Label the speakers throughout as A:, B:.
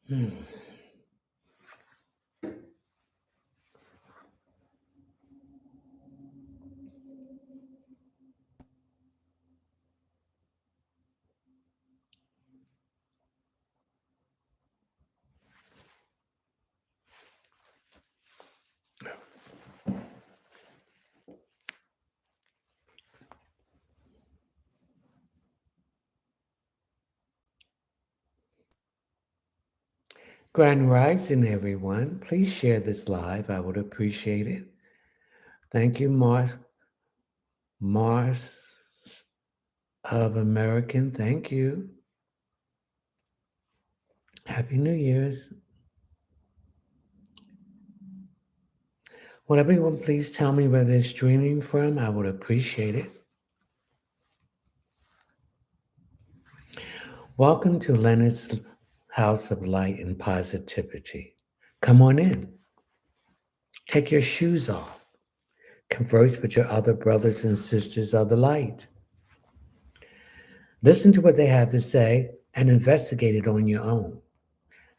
A: Hmm. Grand Rising, everyone. Please share this live. I would appreciate it. Thank you, Mars of American. Thank you. Happy New Year's. Would everyone please tell me where they're streaming from? I would appreciate it. Welcome to Leonard's House of Light and Positivity. Come on in. Take your shoes off. Converse with your other brothers and sisters of the light. Listen to what they have to say and investigate it on your own.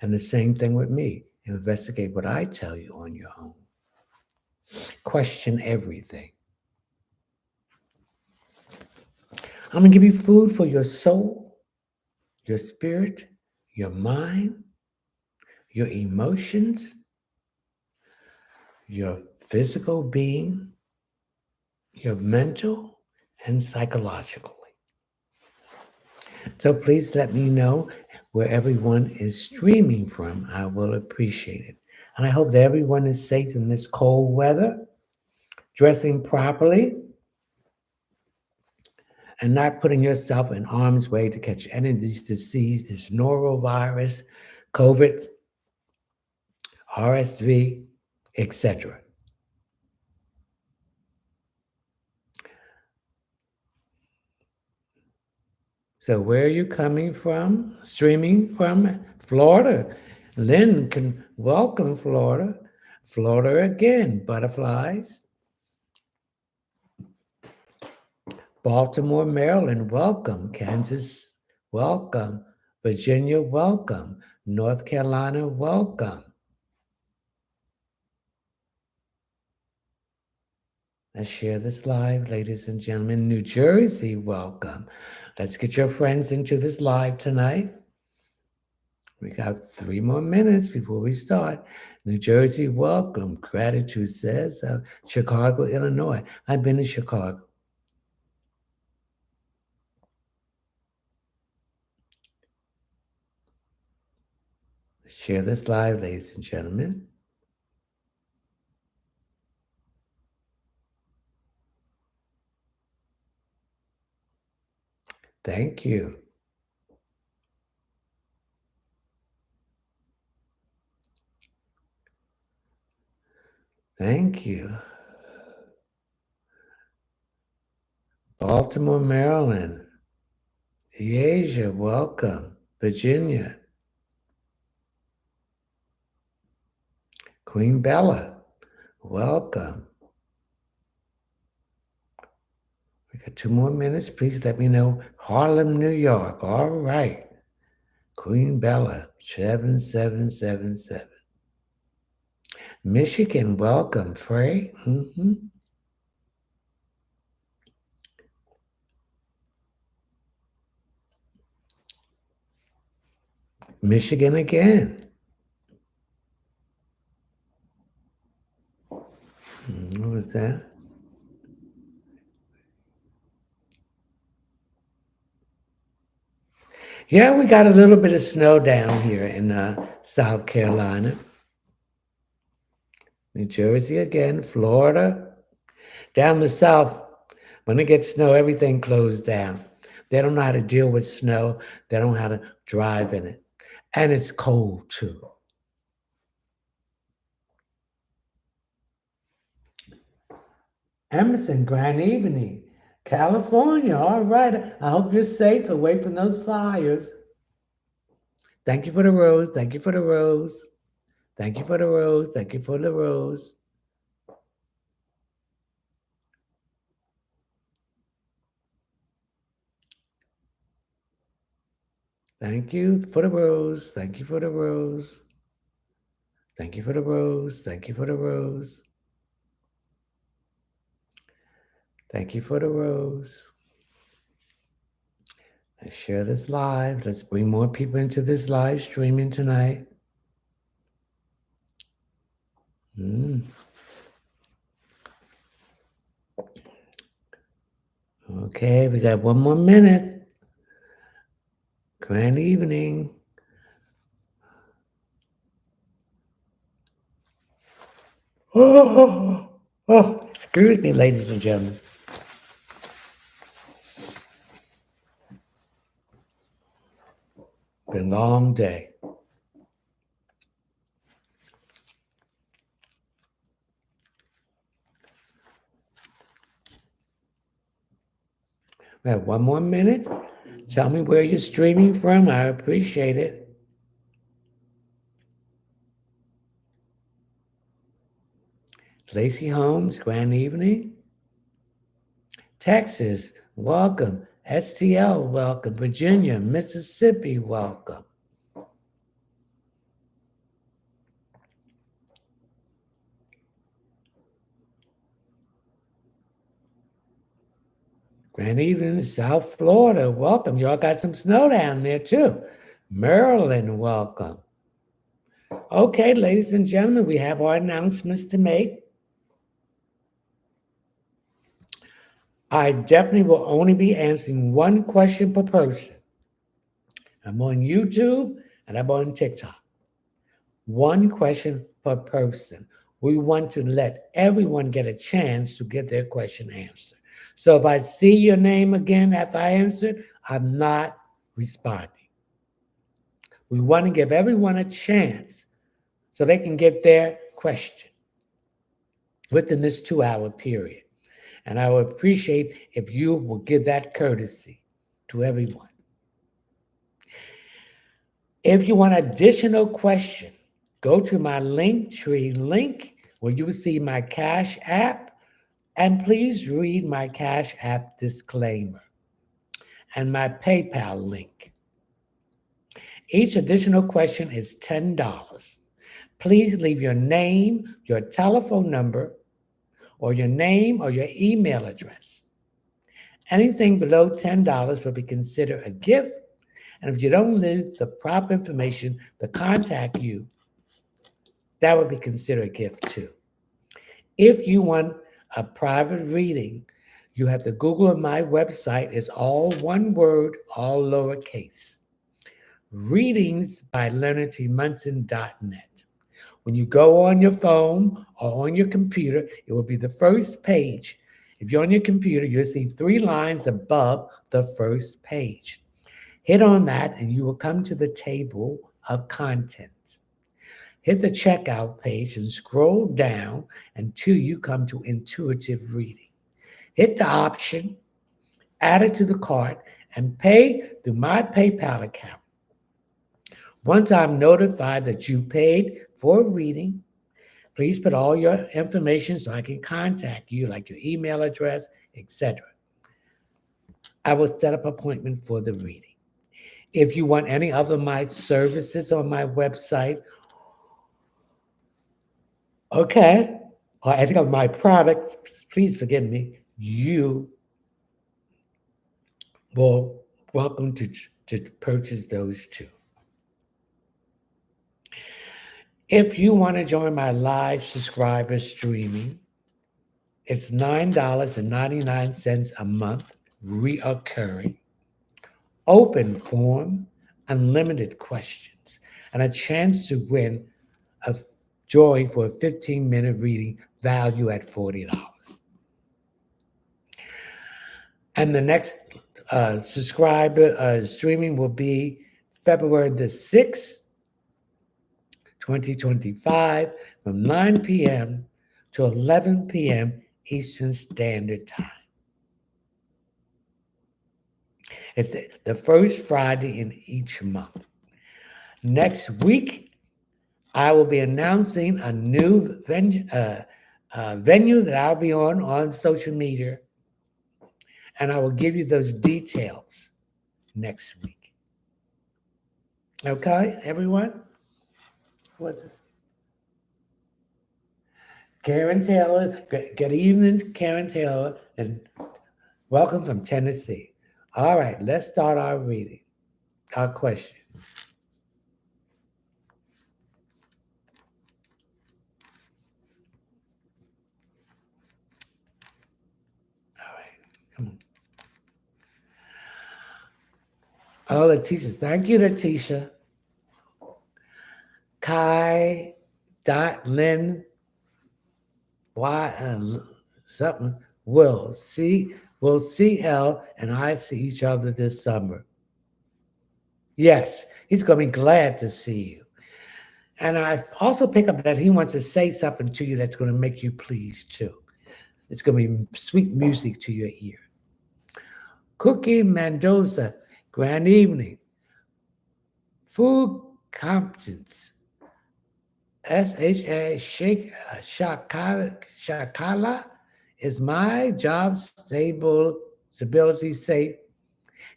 A: And the same thing with me. Investigate what I tell you on your own. Question everything. I'm going to give you food for your soul, your spirit, your mind, your emotions, your physical being, your mental, and psychologically. So please let me know where everyone is streaming from. I will appreciate it. And I hope that everyone is safe in this cold weather, dressing properly, and not putting yourself in harm's way to catch any of these diseases, this norovirus, COVID, RSV, etc. So where are you coming from? Streaming from Florida. Lynn can welcome Florida. Florida again, butterflies. Baltimore, Maryland, welcome. Kansas, welcome. Virginia, welcome. North Carolina, welcome. Let's share this live, ladies and gentlemen. New Jersey, welcome. Let's get your friends into this live tonight. We got 3 more minutes before we start. New Jersey, welcome. Gratitude says Chicago, Illinois. I've been to Chicago. Let's share this live, ladies and gentlemen. Thank you. Thank you. Baltimore, Maryland. Asia, welcome. Virginia. Queen Bella, welcome. We got 2 more minutes. Please let me know. Harlem, New York. All right. Queen Bella, 7777. Michigan, welcome. Frey. Michigan again. What was that? Yeah, we got a little bit of snow down here in South Carolina. New Jersey again. Florida. Down the south, when it gets snow, everything closed down. They don't know how to deal with snow. They don't know how to drive in it. And it's cold too. Emerson, grand evening. California, all right. I hope you're safe away from those fires. Thank you for the rose. Thank you for the rose. Thank you for the rose. Thank you for the rose. Thank you for the rose. Thank you for the rose. Thank you for the rose. Thank you for the rose. Thank you for the rose. Let's share this live. Let's bring more people into this live streaming tonight. Okay, we got one more minute. Grand evening. Excuse me, ladies and gentlemen. Been a long day. We have one more minute. Tell me where you're streaming from. I appreciate it. Lacey Holmes, grand evening. Texas, welcome. STL, welcome. Virginia, Mississippi, welcome. Grand evening, South Florida, welcome. Y'all got some snow down there too. Maryland, welcome. Okay, ladies and gentlemen, we have our announcements to make. I definitely will only be answering one question per person. I'm on YouTube and I'm on TikTok. One question per person. We want to let everyone get a chance to get their question answered. So if I see your name again after I answered, I'm not responding. We want to give everyone a chance so they can get their question within this 2-hour period. And I would appreciate if you will give that courtesy to everyone. If you want additional question, go to my Linktree link where you will see my Cash App, and please read my Cash App disclaimer and my PayPal link. Each additional question is $10. Please leave your name, your telephone number, or your name or your email address. Anything below $10 will be considered a gift, and if you don't leave the proper information to contact you, that would be considered a gift too. If you want a private reading, you have to Google my website. It's all one word, all lowercase. Readings by LeonardTMunson.net. When you go on your phone or on your computer, it will be the first page. If you're on your computer, you'll see 3 lines above the first page. Hit on that and you will come to the table of contents. Hit the checkout page and scroll down until you come to intuitive reading. Hit the option, add it to the cart, and pay through my PayPal account. Once I'm notified that you paid for a reading, please put all your information so I can contact you, like your email address, etc. I will set up an appointment for the reading. If you want any other of my services on my website, okay, or any of my products, please forgive me, you will welcome to purchase those too. If you want to join my live subscriber streaming, it's $9.99 a month, reoccurring, open form, unlimited questions, and a chance to win a join for a 15-minute reading value at $40. And the next subscriber streaming will be February the 6th, 2025, from 9 p.m. to 11 p.m. Eastern Standard Time. It's the first Friday in each month. Next week, I will be announcing a new venue that I'll be on social media, and I will give you those details next week. Okay, everyone? What is Karen Taylor? Good evening, Karen Taylor, and welcome from Tennessee. All right, let's start our reading, our questions. All right, come on. Oh, Letitia, thank you, Letitia. Kai dot Lynn Y something will CL and I see each other this summer. Yes, he's gonna be glad to see you. And I also pick up that he wants to say something to you that's gonna make you pleased too. It's gonna be sweet music to your ear. Cookie Mendoza, grand evening. Food competence. SHA Shakala is my job stability safe?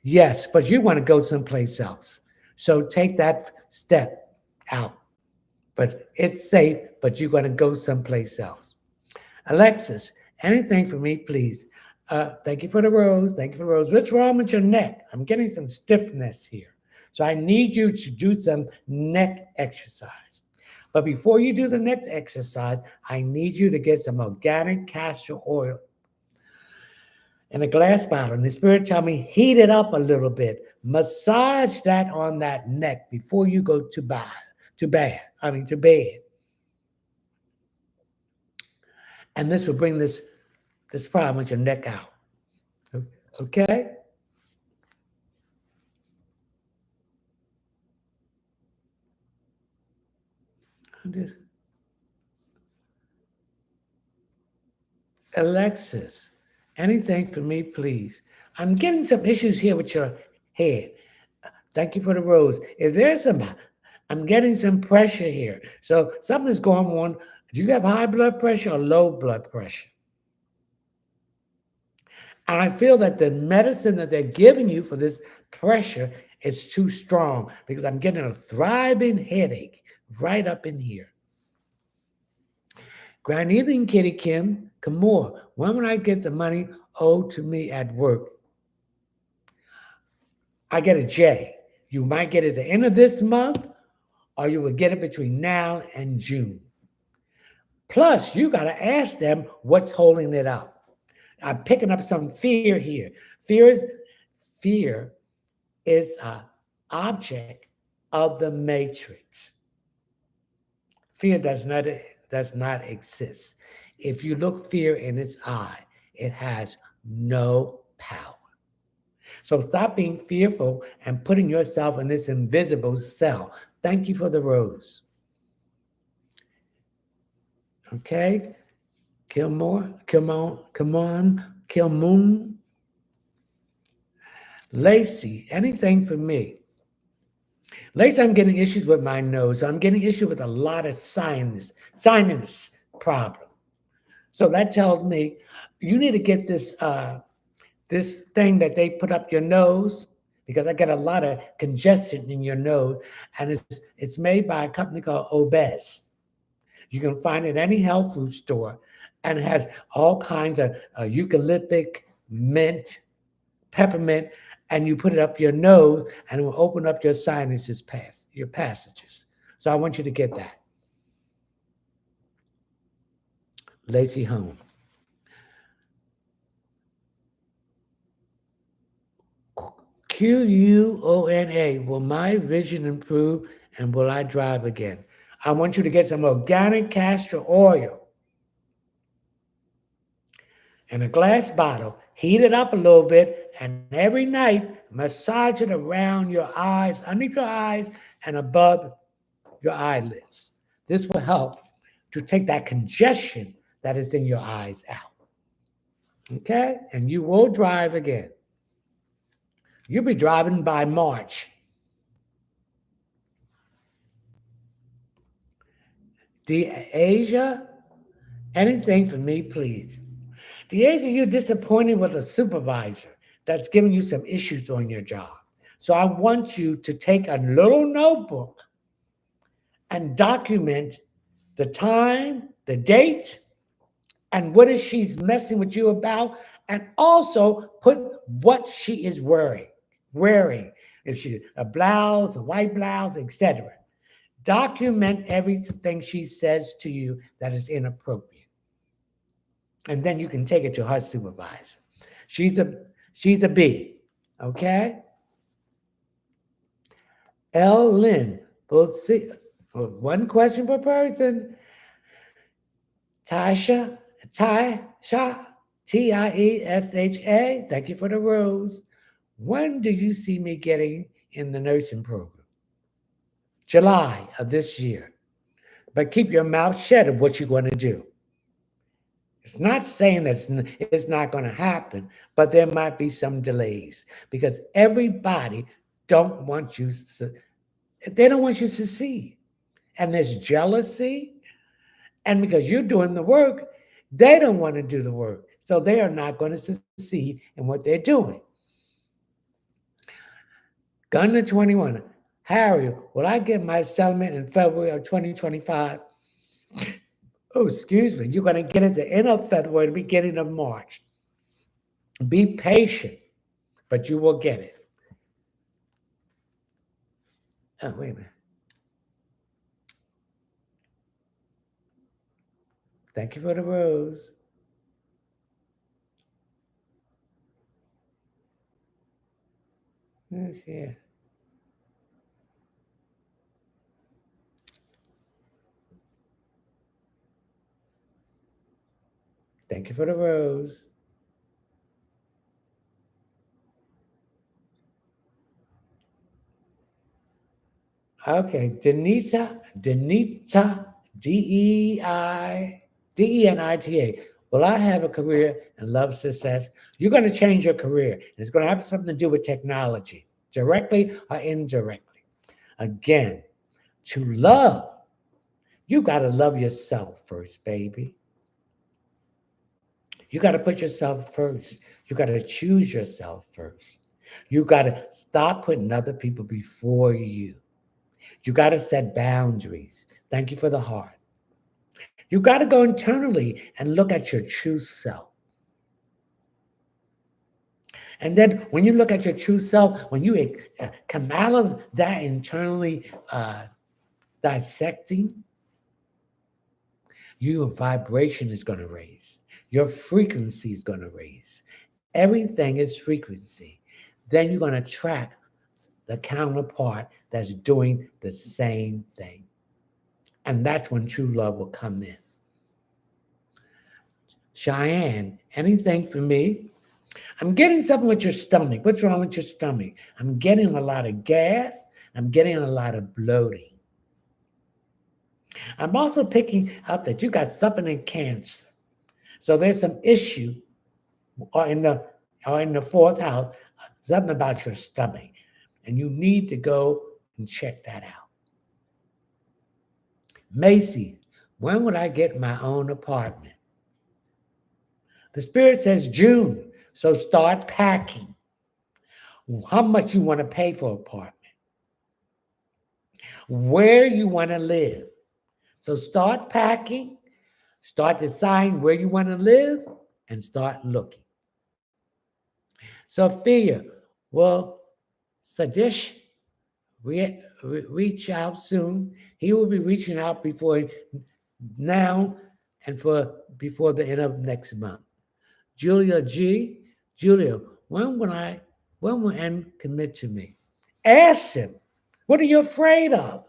A: Yes, but you want to go someplace else. So take that step out. But it's safe, but you're going to go someplace else. Alexis, anything for me, please? Thank you for the rose. Thank you for the rose. What's wrong with your neck? I'm getting some stiffness here. So I need you to do some neck exercise. But before you do the neck exercise, I need you to get some organic castor oil in a glass bottle. And the spirit tell me heat it up a little bit. Massage that on that neck before you go to bed. And this will bring this problem with your neck out. Okay? Alexis, anything for me, please? I'm getting some issues here with your head. Thank you for the rose. Is there some? I'm getting some pressure here. So something's going on. Do you have high blood pressure or low blood pressure? And I feel that the medicine that they're giving you for this pressure is too strong because I'm getting a thriving headache right up in here. Grand evening, Kitty Kim. Kamor, when will I get the money owed to me at work? I get a J. You might get it at the end of this month, or you will get it between now and June. Plus, you got to ask them what's holding it up. I'm picking up some fear here. Fear is an object of the matrix. Fear does not exist. If you look fear in its eye, it has no power. So stop being fearful and putting yourself in this invisible cell. Thank you for the rose. Okay? Kilmoon. Lacey, anything for me? Lacey, I'm getting issues with my nose. I'm getting issues with a lot of sinus problem. So that tells me you need to get this thing that they put up your nose because I get a lot of congestion in your nose, and it's made by a company called Obes. You can find it in any health food store, and it has all kinds of eucalyptic, mint, peppermint, and you put it up your nose, and it will open up your sinuses, your passages. So I want you to get that. Lacey Holmes. QUONA, will my vision improve and will I drive again? I want you to get some organic castor oil in a glass bottle, heat it up a little bit, and every night massage it around your eyes, underneath your eyes, and above your eyelids. This will help to take that congestion that is in your eyes out. Okay? And you will drive again. You'll be driving by March. Asia, anything for me, please. Asia, you're disappointed with a supervisor that's giving you some issues on your job. So I want you to take a little notebook and document the time, the date, and what is she's messing with you about, and also put what she is wearing. If she's a blouse, a white blouse, etc. Document everything she says to you that is inappropriate. And then you can take it to her supervisor. She's a B. Okay? L. Lynn. We'll see. One question per person. Tiesha. Tiesha. Thank you for the rose. When do you see me getting in the nursing program? July of this year. But keep your mouth shut of what you're going to do. It's not saying that it's not going to happen, but there might be some delays because everybody don't want you they don't want you to succeed. And there's jealousy, and because you're doing the work, they don't want to do the work. So they are not going to succeed in what they're doing. Gun to 21. Harry, will I get my settlement in February of 2025? Oh, excuse me. You're going to get it at the end of February, the beginning of March. Be patient, but you will get it. Oh, wait a minute. Thank you for the rose. Yeah. Thank you for the rose. Okay, Denita, Denita. Will I have a career and love success? You're going to change your career. And it's going to have something to do with technology, directly or indirectly. Again, to love, you got to love yourself first, baby. You got to put yourself first. You got to choose yourself first. You got to stop putting other people before you. You got to set boundaries. Thank you for the heart. You got to go internally and look at your true self. And then when you look at your true self, when you come out of that internally dissecting, your vibration is going to raise. Your frequency is going to raise. Everything is frequency. Then you're going to track the counterpart that's doing the same thing. And that's when true love will come in. Cheyenne, anything for me? I'm getting something with your stomach. What's wrong with your stomach? I'm getting a lot of gas. I'm getting a lot of bloating. I'm also picking up that you got something in cancer. So there's some issue or in the fourth house, something about your stomach. And you need to go and check that out. Macy, when would I get my own apartment? The spirit says June. So start packing. How much you want to pay for an apartment? Where you want to live. So start packing, start deciding where you want to live, and start looking. Sophia, well, Sadish, reach out soon. He will be reaching out before now and before the end of next month. Julia G, Julia, when will N commit to me? Ask him. What are you afraid of?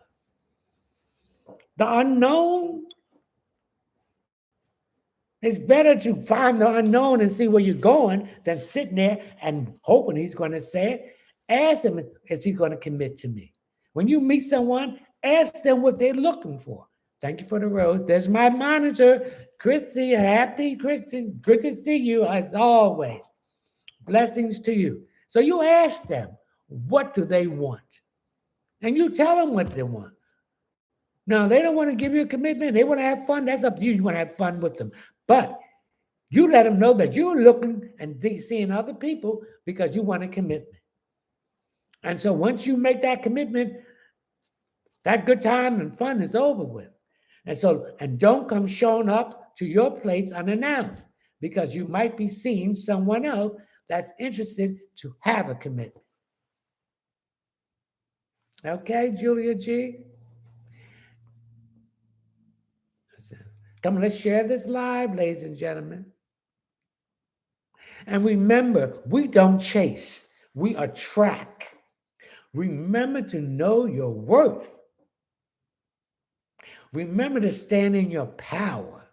A: The unknown? It's better to find the unknown and see where you're going than sitting there and hoping he's going to say it. Ask him, is he going to commit to me? When you meet someone, ask them what they're looking for. Thank you for the rose. There's my monitor, Chrissy. Happy Chrissy. Good to see you as always. Blessings to you. So you ask them, what do they want? And you tell them what they want. Now, they don't want to give you a commitment. They want to have fun. That's up to you. You want to have fun with them. But you let them know that you're looking and seeing other people because you want a commitment. And so once you make that commitment, that good time and fun is over with. And don't come showing up to your place unannounced because you might be seeing someone else that's interested to have a commitment. Okay, Julia G? Come on, let's share this live, ladies and gentlemen. And remember, we don't chase, we attract. Remember to know your worth. Remember to stand in your power.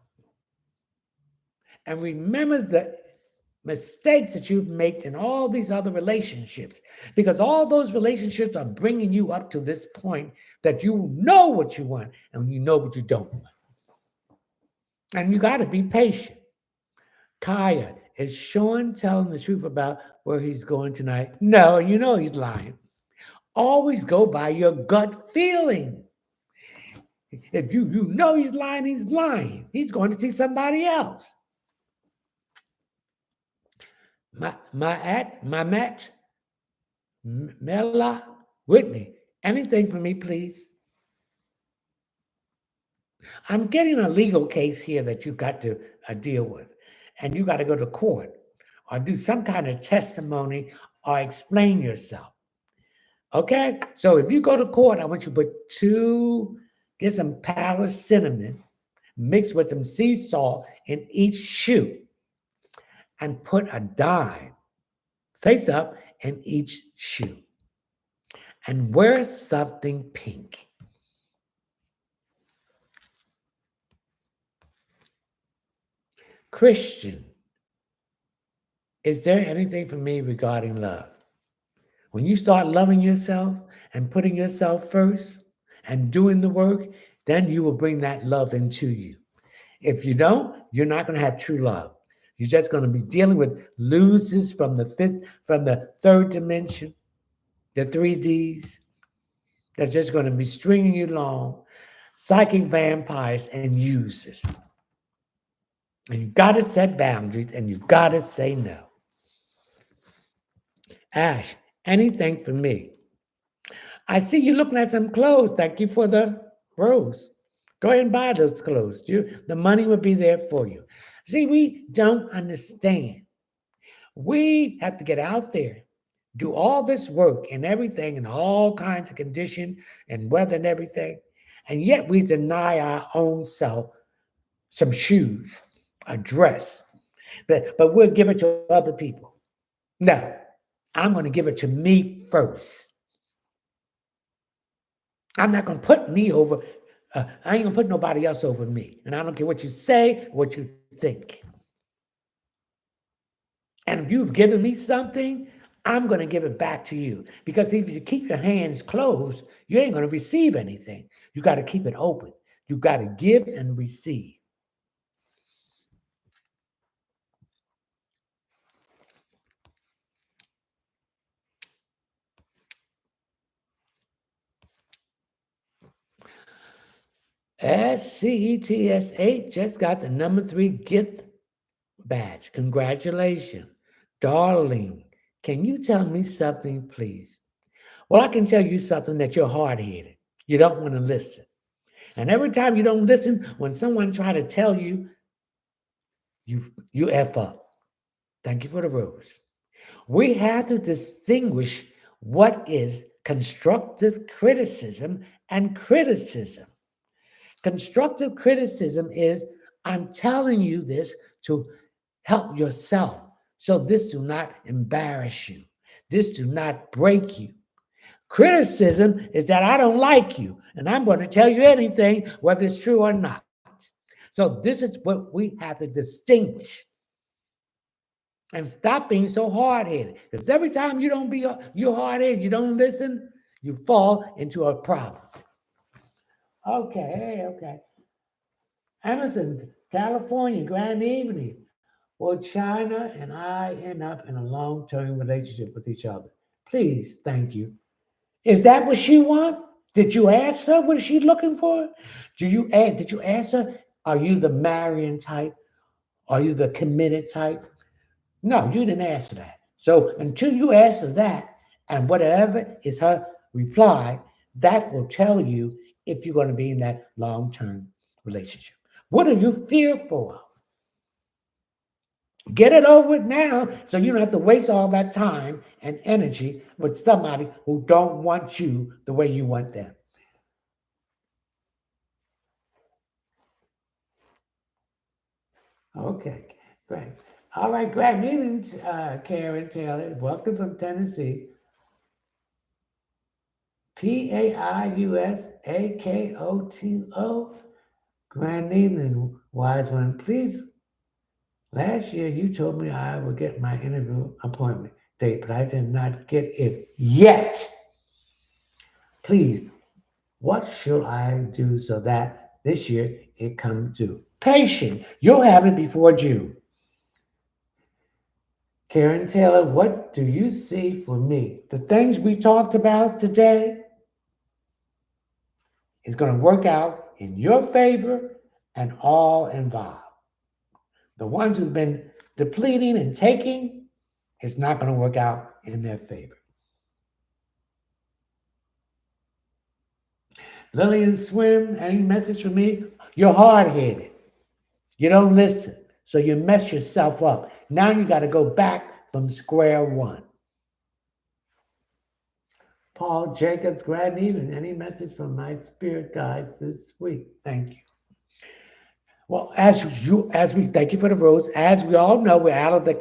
A: And remember the mistakes that you've made in all these other relationships, because all those relationships are bringing you up to this point that you know what you want and you know what you don't want. And you got to be patient. Kaya, is Sean telling the truth about where he's going tonight? No, you know he's lying. Always go by your gut feeling. If you know he's lying, he's lying. He's going to see somebody else. Matt, Mela, Whitney, anything for me, please? I'm getting a legal case here that you've got to deal with, and you got to go to court or do some kind of testimony or explain yourself. Okay? So if you go to court, I want you to get some Palace cinnamon mixed with some sea salt in each shoe and put a dime face up in each shoe. And wear something pink. Christian, is there anything for me regarding love? When you start loving yourself and putting yourself first and doing the work, then you will bring that love into you. If you don't, you're not going to have true love. You're just going to be dealing with losers from the third dimension, the 3Ds. That's just going to be stringing you along, psychic vampires and users. And you got to set boundaries and you got to say no. Ash, anything for me? I see you looking at some clothes. Thank you for the rose. Go ahead and buy those clothes. The money will be there for you. See, we don't understand. We have to get out there, do all this work and everything and all kinds of condition and weather and everything. And yet we deny our own self some shoes, a dress, but we'll give it to other people. No, I'm going to give it to me first. I'm not going to put me over. I ain't going to put nobody else over me. And I don't care what you say, what you think. And if you've given me something, I'm going to give it back to you. Because if you keep your hands closed, you ain't going to receive anything. You got to keep it open. You got to give and receive. SCETS8 just got the number 3 gift badge. Congratulations. Darling, can you tell me something, please? Well, I can tell you something, that you're hard-headed. You don't want to listen. And every time you don't listen, when someone try to tell you, you F up. Thank you for the rose. We have to distinguish what is constructive criticism and criticism. Constructive criticism is, I'm telling you this to help yourself. So this do not embarrass you. This do not break you. Criticism is that I don't like you, and I'm going to tell you anything, whether it's true or not. So this is what we have to distinguish. And stop being so hard-headed. Because every time you're hard-headed, you don't listen, you fall into a problem. Okay. Emerson, California, grand evening. Will China and I end up in a long-term relationship with each other? Please, thank you. Is that what she wants? Did you ask her what is she looking for? Did you ask her, are you the marrying type? Are you the committed type? No, you didn't answer that. So until you answer that, And whatever is her reply, that will tell you if you're going to be in that long-term relationship. What are you fearful of? Get it over with now so you don't have to waste all that time and energy with somebody who don't want you the way you want them. Okay, great. All right, great meetings, Karen Taylor. Welcome from Tennessee. Paiusakoto. Grand evening, wise one. Please, last year you told me I would get my interview appointment date, but I did not get it yet. Please, what should I do so that this year it comes to? Patient. You'll have it before June. Karen Taylor, what do you see for me? The things we talked about today is going to work out in your favor and all involved. The ones who've been depleting and taking, it's not going to work out in their favor. Lillian Swim, any message for me? You're hard-headed. You don't listen. So you mess yourself up. Now you got to go back from square one. Paul Jacobs, grand evening. Any message from my spirit guides this week? Thank you. Well, as we thank you for the rose. As we all know, we're out of the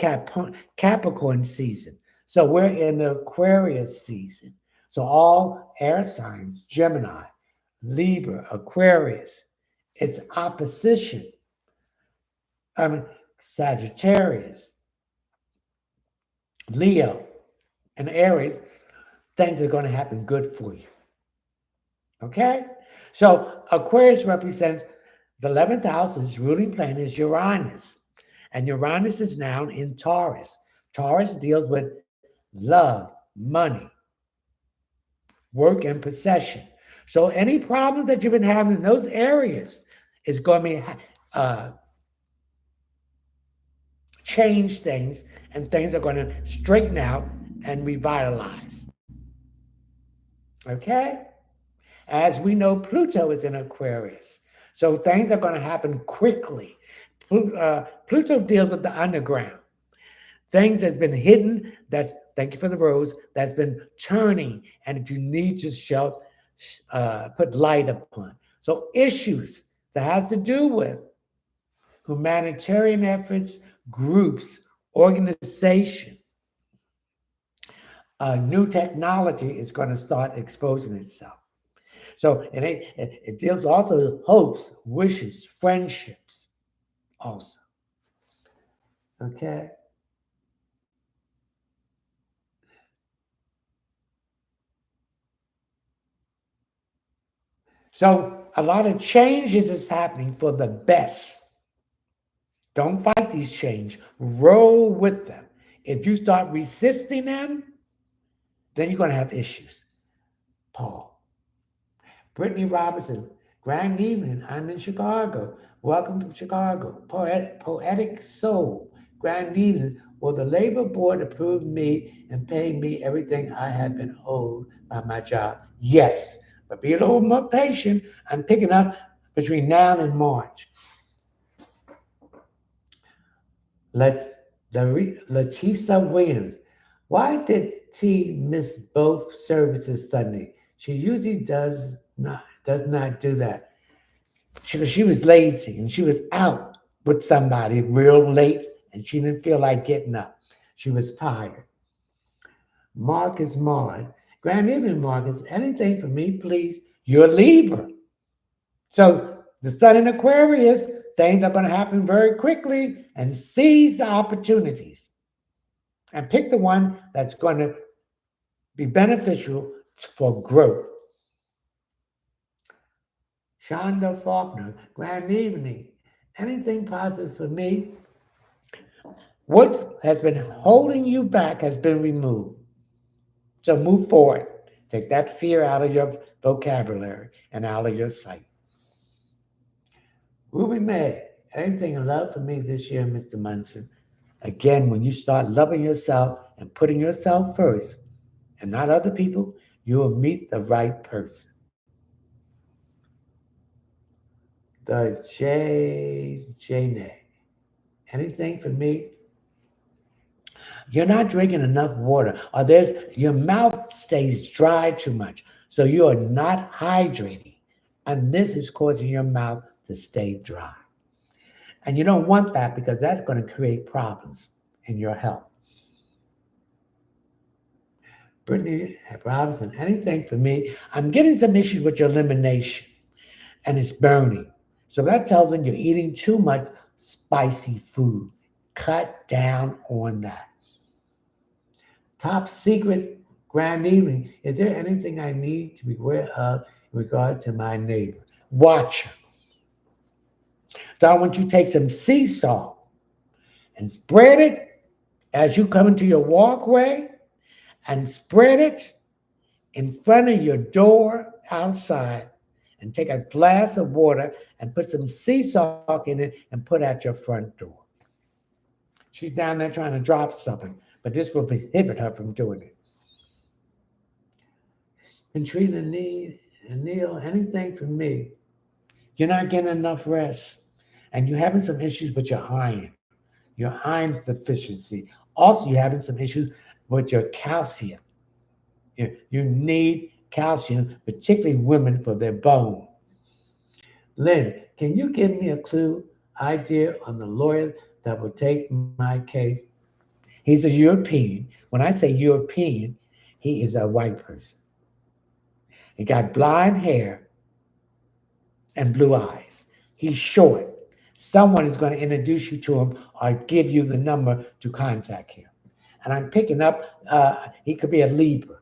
A: Capricorn season. So we're in the Aquarius season. So all air signs, Gemini, Libra, Aquarius, it's opposition. Sagittarius, Leo, and Aries, things are going to happen good for you. Okay? So Aquarius represents the 11th house, is ruling planet is Uranus. And Uranus is now in Taurus. Taurus deals with love, money, work, and possession. So any problems that you've been having in those areas is going to be change things, and things are going to straighten out and revitalize. Okay? As we know, Pluto is in Aquarius. So things are going to happen quickly. Pluto deals with the underground. Things that's been hidden, thank you for the rose, that's been turning, and that you need to put light upon. So issues that have to do with humanitarian efforts, groups, organization, new technology is going to start exposing itself. So it deals also with hopes, wishes, friendships also. Okay? So a lot of changes is happening for the best. Don't fight these changes. Roll with them. If you start resisting them, then you're going to have issues. Paul. Brittany Robinson, grand evening. I'm in Chicago. Welcome from Chicago. Poetic Soul, grand evening. Will the labor board approve me and pay me everything I have been owed by my job? Yes, but be a little more patient. I'm picking up between now and March. Letisa Williams, why did T miss both services Sunday? She usually does not do that. She was lazy and she was out with somebody real late and she didn't feel like getting up. She was tired. Marcus Marlin, grand evening, Marcus. Anything for me, please? You're Libra. So the sun in Aquarius, things are going to happen very quickly, and seize the opportunities. And pick the one that's going to be beneficial for growth. Shonda Faulkner, grand evening. Anything positive for me? What has been holding you back has been removed. So move forward. Take that fear out of your vocabulary and out of your sight. Ruby May, anything in love for me this year, Mr. Munson? Again, when you start loving yourself and putting yourself first, and not other people, you will meet the right person. The J. Anything for me? You're not drinking enough water, or there's your mouth stays dry too much, so you are not hydrating, and this is causing your mouth to stay dry. And you don't want that because that's going to create problems in your health. Brittany Robinson, anything for me? I'm getting some issues with your elimination, and it's burning. So that tells me you're eating too much spicy food. Cut down on that. Top secret grand evening. Is there anything I need to be aware of in regard to my neighbor? Watch her. So I want you to take some sea salt and spread it as you come into your walkway and spread it in front of your door outside and take a glass of water and put some sea salt in it and put at your front door. She's down there trying to drop something, but this will prohibit her from doing it. And treating a need, and Neil, anything for me. You're not getting enough rest, and you're having some issues with your iron's deficiency. Also, you're having some issues with your calcium. You need calcium, particularly women, for their bone. Lynn, can you give me a clue, idea on the lawyer that will take my case? He's a European. When I say European, he is a white person. He got blonde hair and blue eyes. He's short. Someone is going to introduce you to him or give you the number to contact him. And I'm picking up, he could be a Libra.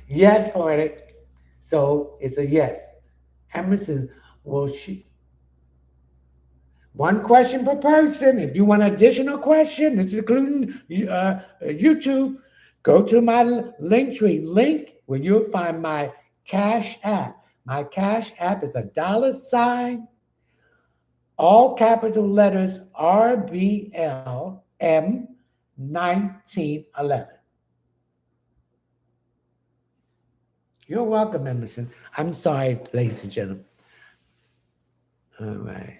A: Yes, poetic. So it's a yes. Emerson, well, one question per person. If you want an additional question, this is including YouTube, go to my Linktree link where you'll find my Cash App. My Cash App is a $, all capital letters RBLM 1911. You're welcome, Emerson. I'm sorry, ladies and gentlemen. All right.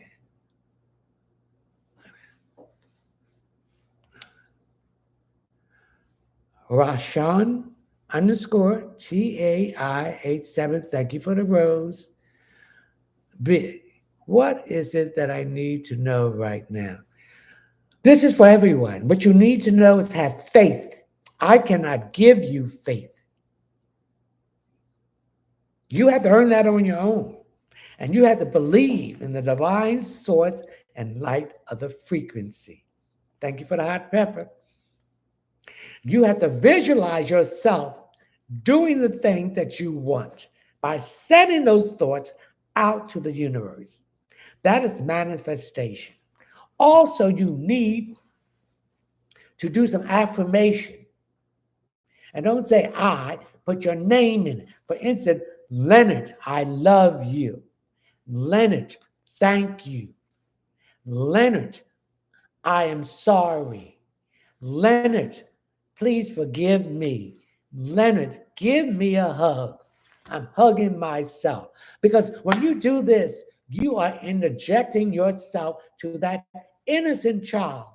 A: Rashan underscore TAI87. Thank you for the rose. Big. What is it that I need to know right now? This is for everyone. What you need to know is have faith. I cannot give you faith. You have to earn that on your own. And you have to believe in the divine source and light of the frequency. Thank you for the hot pepper. You have to visualize yourself doing the thing that you want by sending those thoughts out to the universe. That is manifestation. Also, you need to do some affirmation. And don't say I, put your name in it. For instance, Leonard, I love you. Leonard, thank you. Leonard, I am sorry. Leonard, please forgive me. Leonard, give me a hug. I'm hugging myself. Because when you do this, you are interjecting yourself to that innocent child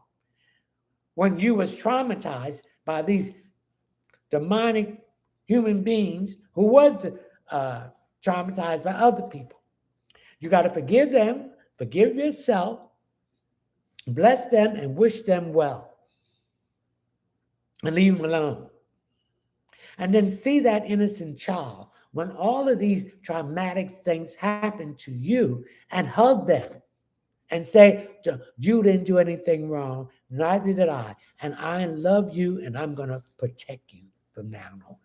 A: when you was traumatized by these demonic human beings who was traumatized by other people. You got to forgive them, forgive yourself, bless them, and wish them well. And leave them alone. And then see that innocent child when all of these traumatic things happen to you and hug them and say, you didn't do anything wrong, neither did I. And I love you and I'm going to protect you from now on.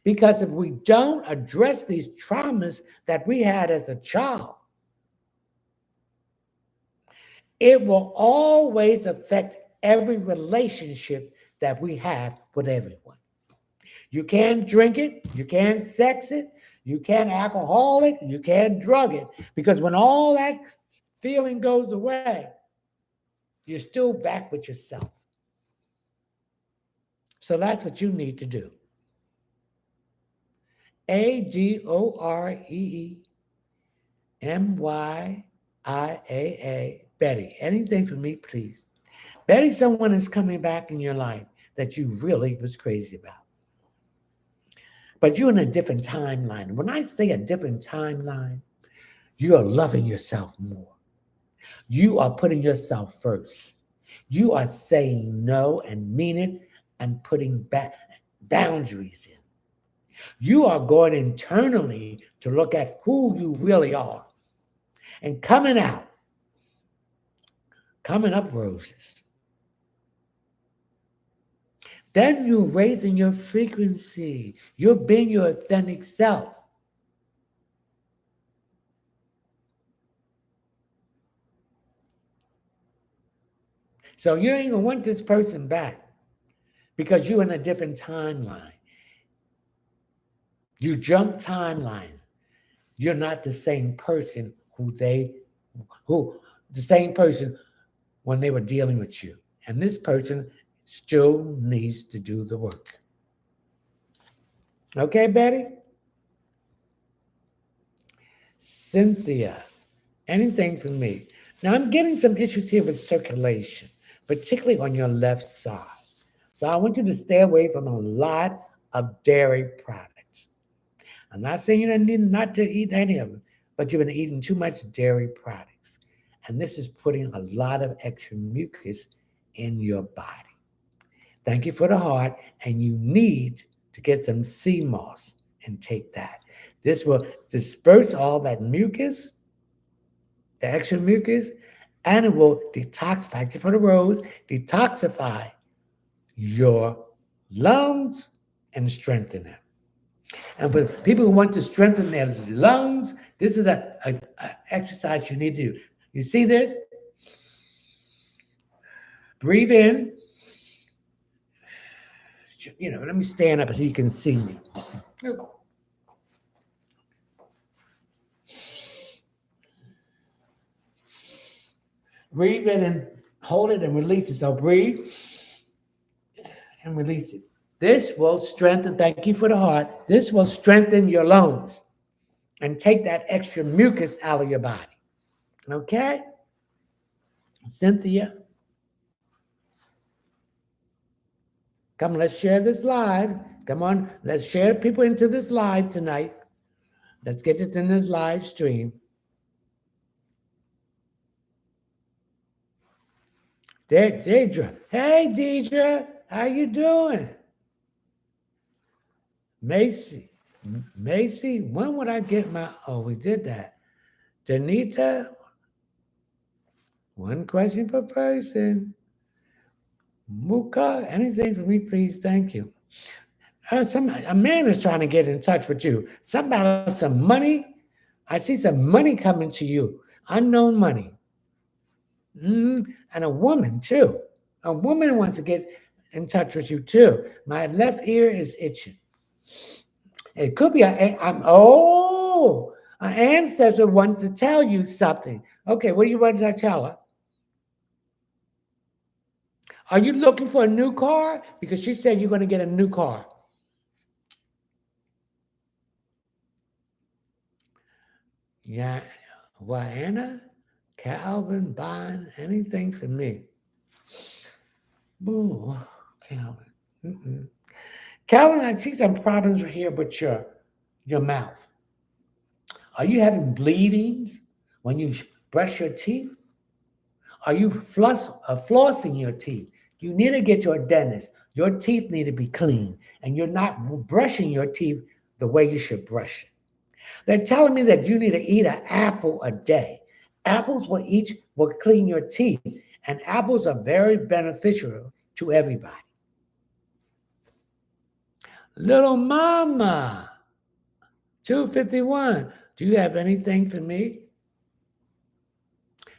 A: Because if we don't address these traumas that we had as a child, it will always affect every relationship that we have with everyone. You can't drink it, you can't sex it, you can't alcohol it, you can't drug it. Because when all that feeling goes away, you're still back with yourself. So that's what you need to do. AGOREEMYIAA, Betty. Anything for me, please. Betty, someone is coming back in your life that you really was crazy about. But you're in a different timeline. When I say a different timeline, you are loving yourself more. You are putting yourself first. You are saying no and mean it and putting boundaries in. You are going internally to look at who you really are and coming up roses. Then you're raising your frequency. You're being your authentic self. So you ain't gonna want this person back because you're in a different timeline. You jump timelines. You're not the same person who the same person when they were dealing with you. And this person still needs to do the work. Okay, Betty? Cynthia, anything from me? Now I'm getting some issues here with circulation, particularly on your left side. So I want you to stay away from a lot of dairy products. I'm not saying you need not to eat any of them, but you've been eating too much dairy products. And this is putting a lot of extra mucus in your body. Thank you for the heart, and you need to get some sea moss and take that. This will disperse all that mucus, the extra mucus, and it will thank you for the rose, detoxify your lungs and strengthen them. And for people who want to strengthen their lungs, this is a exercise you need to do. You see this? Breathe in. Let me stand up so you can see me. Breathe in and hold it and release it. So breathe and release it. This will strengthen, thank you for the heart, this will strengthen your lungs and take that extra mucus out of your body. Okay? Cynthia? Come, let's share this live. Come on, let's share people into this live tonight. Let's get it in this live stream. Deidre. Hey, Deidre. How you doing? Macy, when would I get my, we did that. Danita, one question per person. Muka, anything for me, please? Thank you. A man is trying to get in touch with you. Something about some money. I see some money coming to you, unknown money. And a woman, too. A woman wants to get in touch with you, too. My left ear is itching. It could be an ancestor wants to tell you something. Okay, what do you want to tell her? Are you looking for a new car? Because she said you're going to get a new car. Yeah, Anna, Calvin, Bond, anything for me. Ooh, Calvin. Calvin, I see some problems here with your mouth. Are you having bleedings when you brush your teeth? Are you flossing your teeth? You need to get your dentist. Your teeth need to be clean, and you're not brushing your teeth the way you should brush it. They're telling me that you need to eat an apple a day. Apples will clean your teeth, and apples are very beneficial to everybody. Little Mama, 251. Do you have anything for me?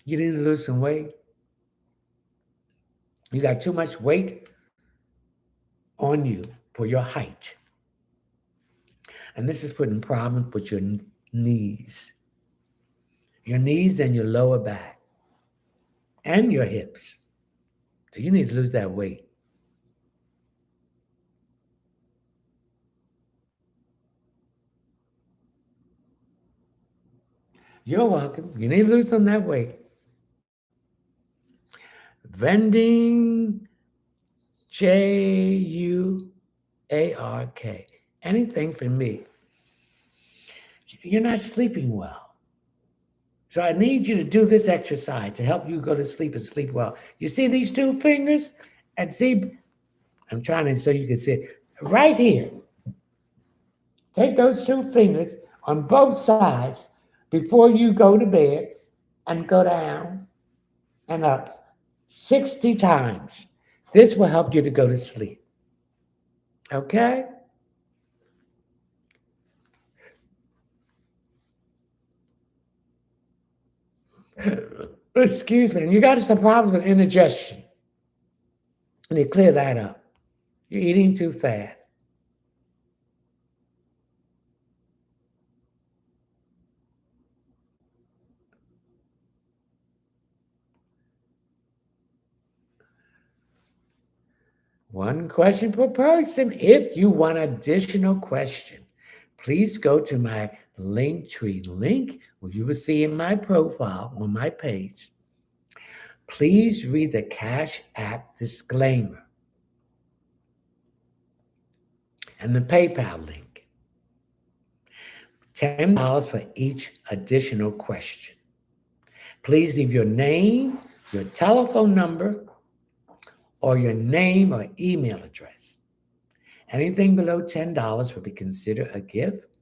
A: You need to lose some weight. You got too much weight on you for your height. And this is putting problems with your knees. your knees and your lower back, and your hips. So you need to lose that weight. You're welcome. You need to lose some of that weight. Vending Juark. Anything for me. You're not sleeping well. So I need you to do this exercise to help you go to sleep and sleep well. You see these two fingers? And see, I'm trying to so you can see it. Right here. Take those two fingers on both sides before you go to bed and go down and up 60 times. This will help you to go to sleep. Okay? Excuse me. And you got some problems with indigestion. And you clear that up. You're eating too fast. One question per person. If you want additional question, please go to my Linktree link, which you will see in my profile on my page. Please read the Cash App disclaimer and the PayPal link. $10 for each additional question. Please leave your name, your telephone number, or your name or email address. Anything below $10 will be considered a gift.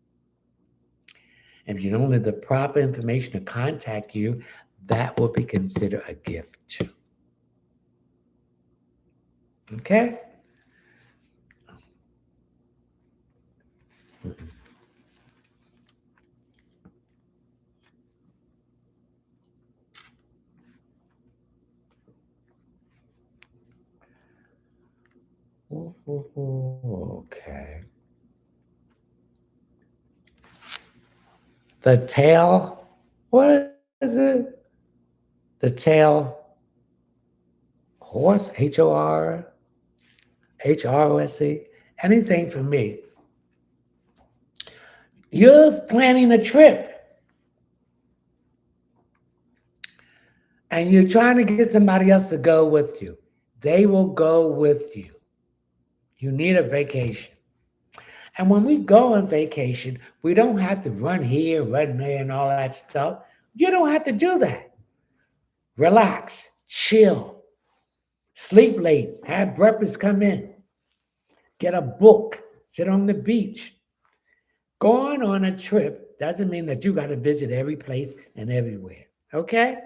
A: If you don't leave the proper information to contact you, that will be considered a gift too. Okay? Okay. The tail, what is it? The tail horse, HORSE, anything for me. You're planning a trip and you're trying to get somebody else to go with you. They will go with you. You need a vacation. And when we go on vacation, we don't have to run here, run there, and all that stuff. You don't have to do that. Relax, chill, sleep late, have breakfast come in, get a book, sit on the beach. Going on a trip doesn't mean that you got to visit every place and everywhere. Okay?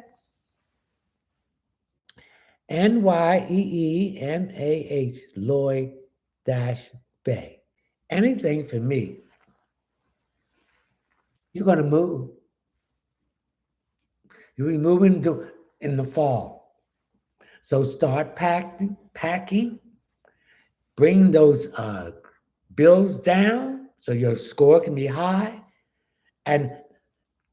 A: NYEEMAH, Lloyd Bay. Anything for me. You're going to move. You'll be moving in the fall. So start packing, bring those bills down so your score can be high, and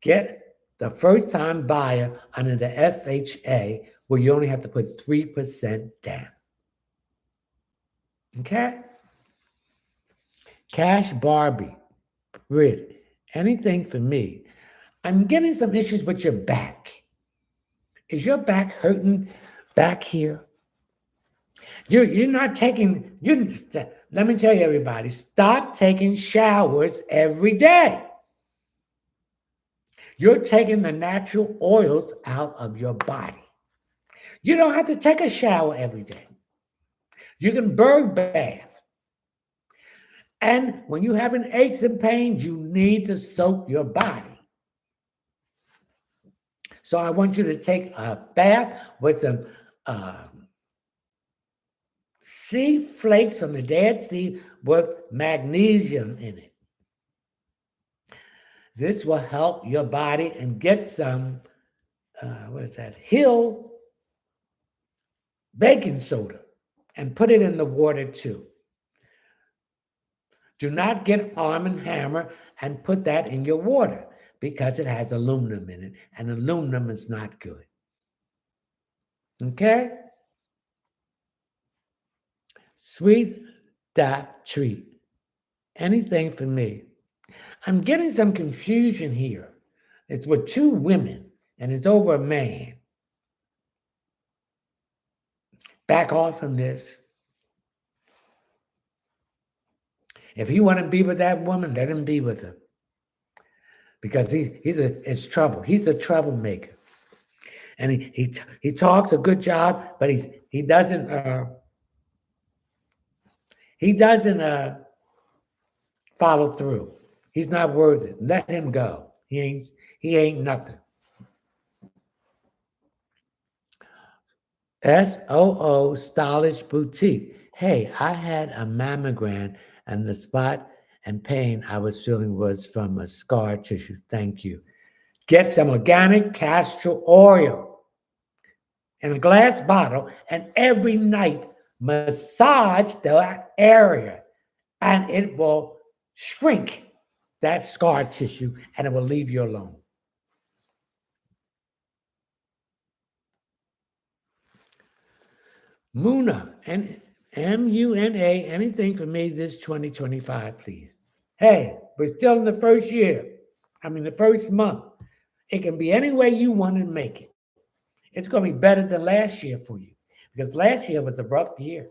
A: get the first time buyer under the FHA where you only have to put 3% down. Okay? Cash Barbie, really, anything for me. I'm getting some issues with your back. Is your back hurting back here? You're not taking, let me tell you, everybody, stop taking showers every day. You're taking the natural oils out of your body. You don't have to take a shower every day. You can bird bath. And when you're having aches and pains, you need to soak your body. So I want you to take a bath with some sea flakes from the Dead Sea with magnesium in it. This will help your body and get some, Hill baking soda, and put it in the water too. Do not get Arm & Hammer and put that in your water. because it has aluminum in it, and aluminum is not good. Okay? Sweet dot treat. Anything for me. I'm getting some confusion here. It's with two women, and it's over a man. Back off from this. If you want to be with that woman, let him be with her. Because it's trouble. He's a troublemaker. And he talks a good job, but he doesn't follow through. He's not worth it. Let him go. He ain't nothing. SOO Stylish Boutique. Hey, I had a mammogram and the spot and pain I was feeling was from a scar tissue. Thank you. Get some organic castor oil in a glass bottle and every night massage that area and it will shrink that scar tissue and it will leave you alone. Muna, M-U-N-A, anything for me this 2025, please. Hey, we're still in the first year. The first month. It can be any way you want to make it. It's going to be better than last year for you because last year was a rough year.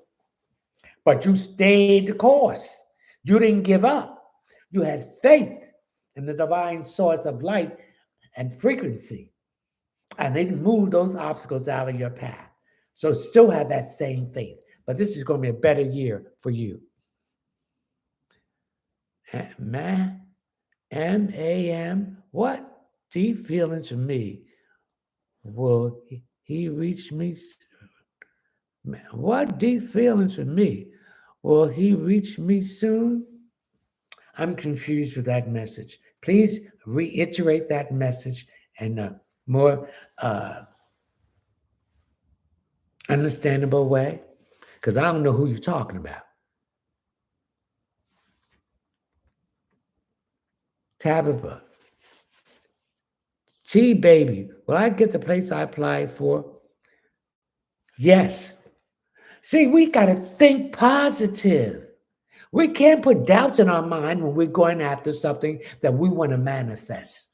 A: But you stayed the course. You didn't give up. You had faith in the divine source of light and frequency. And it moved those obstacles out of your path. So still have that same faith. But this is going to be a better year for you. M-A-M, what? Deep feelings for me. Will he reach me? What deep feelings for me? Will he reach me soon? I'm confused with that message. Please reiterate that message in a more understandable way, because I don't know who you're talking about. Tabitha. T-Baby, will I get the place I applied for? Yes. See, we got to think positive. We can't put doubts in our mind when we're going after something that we want to manifest.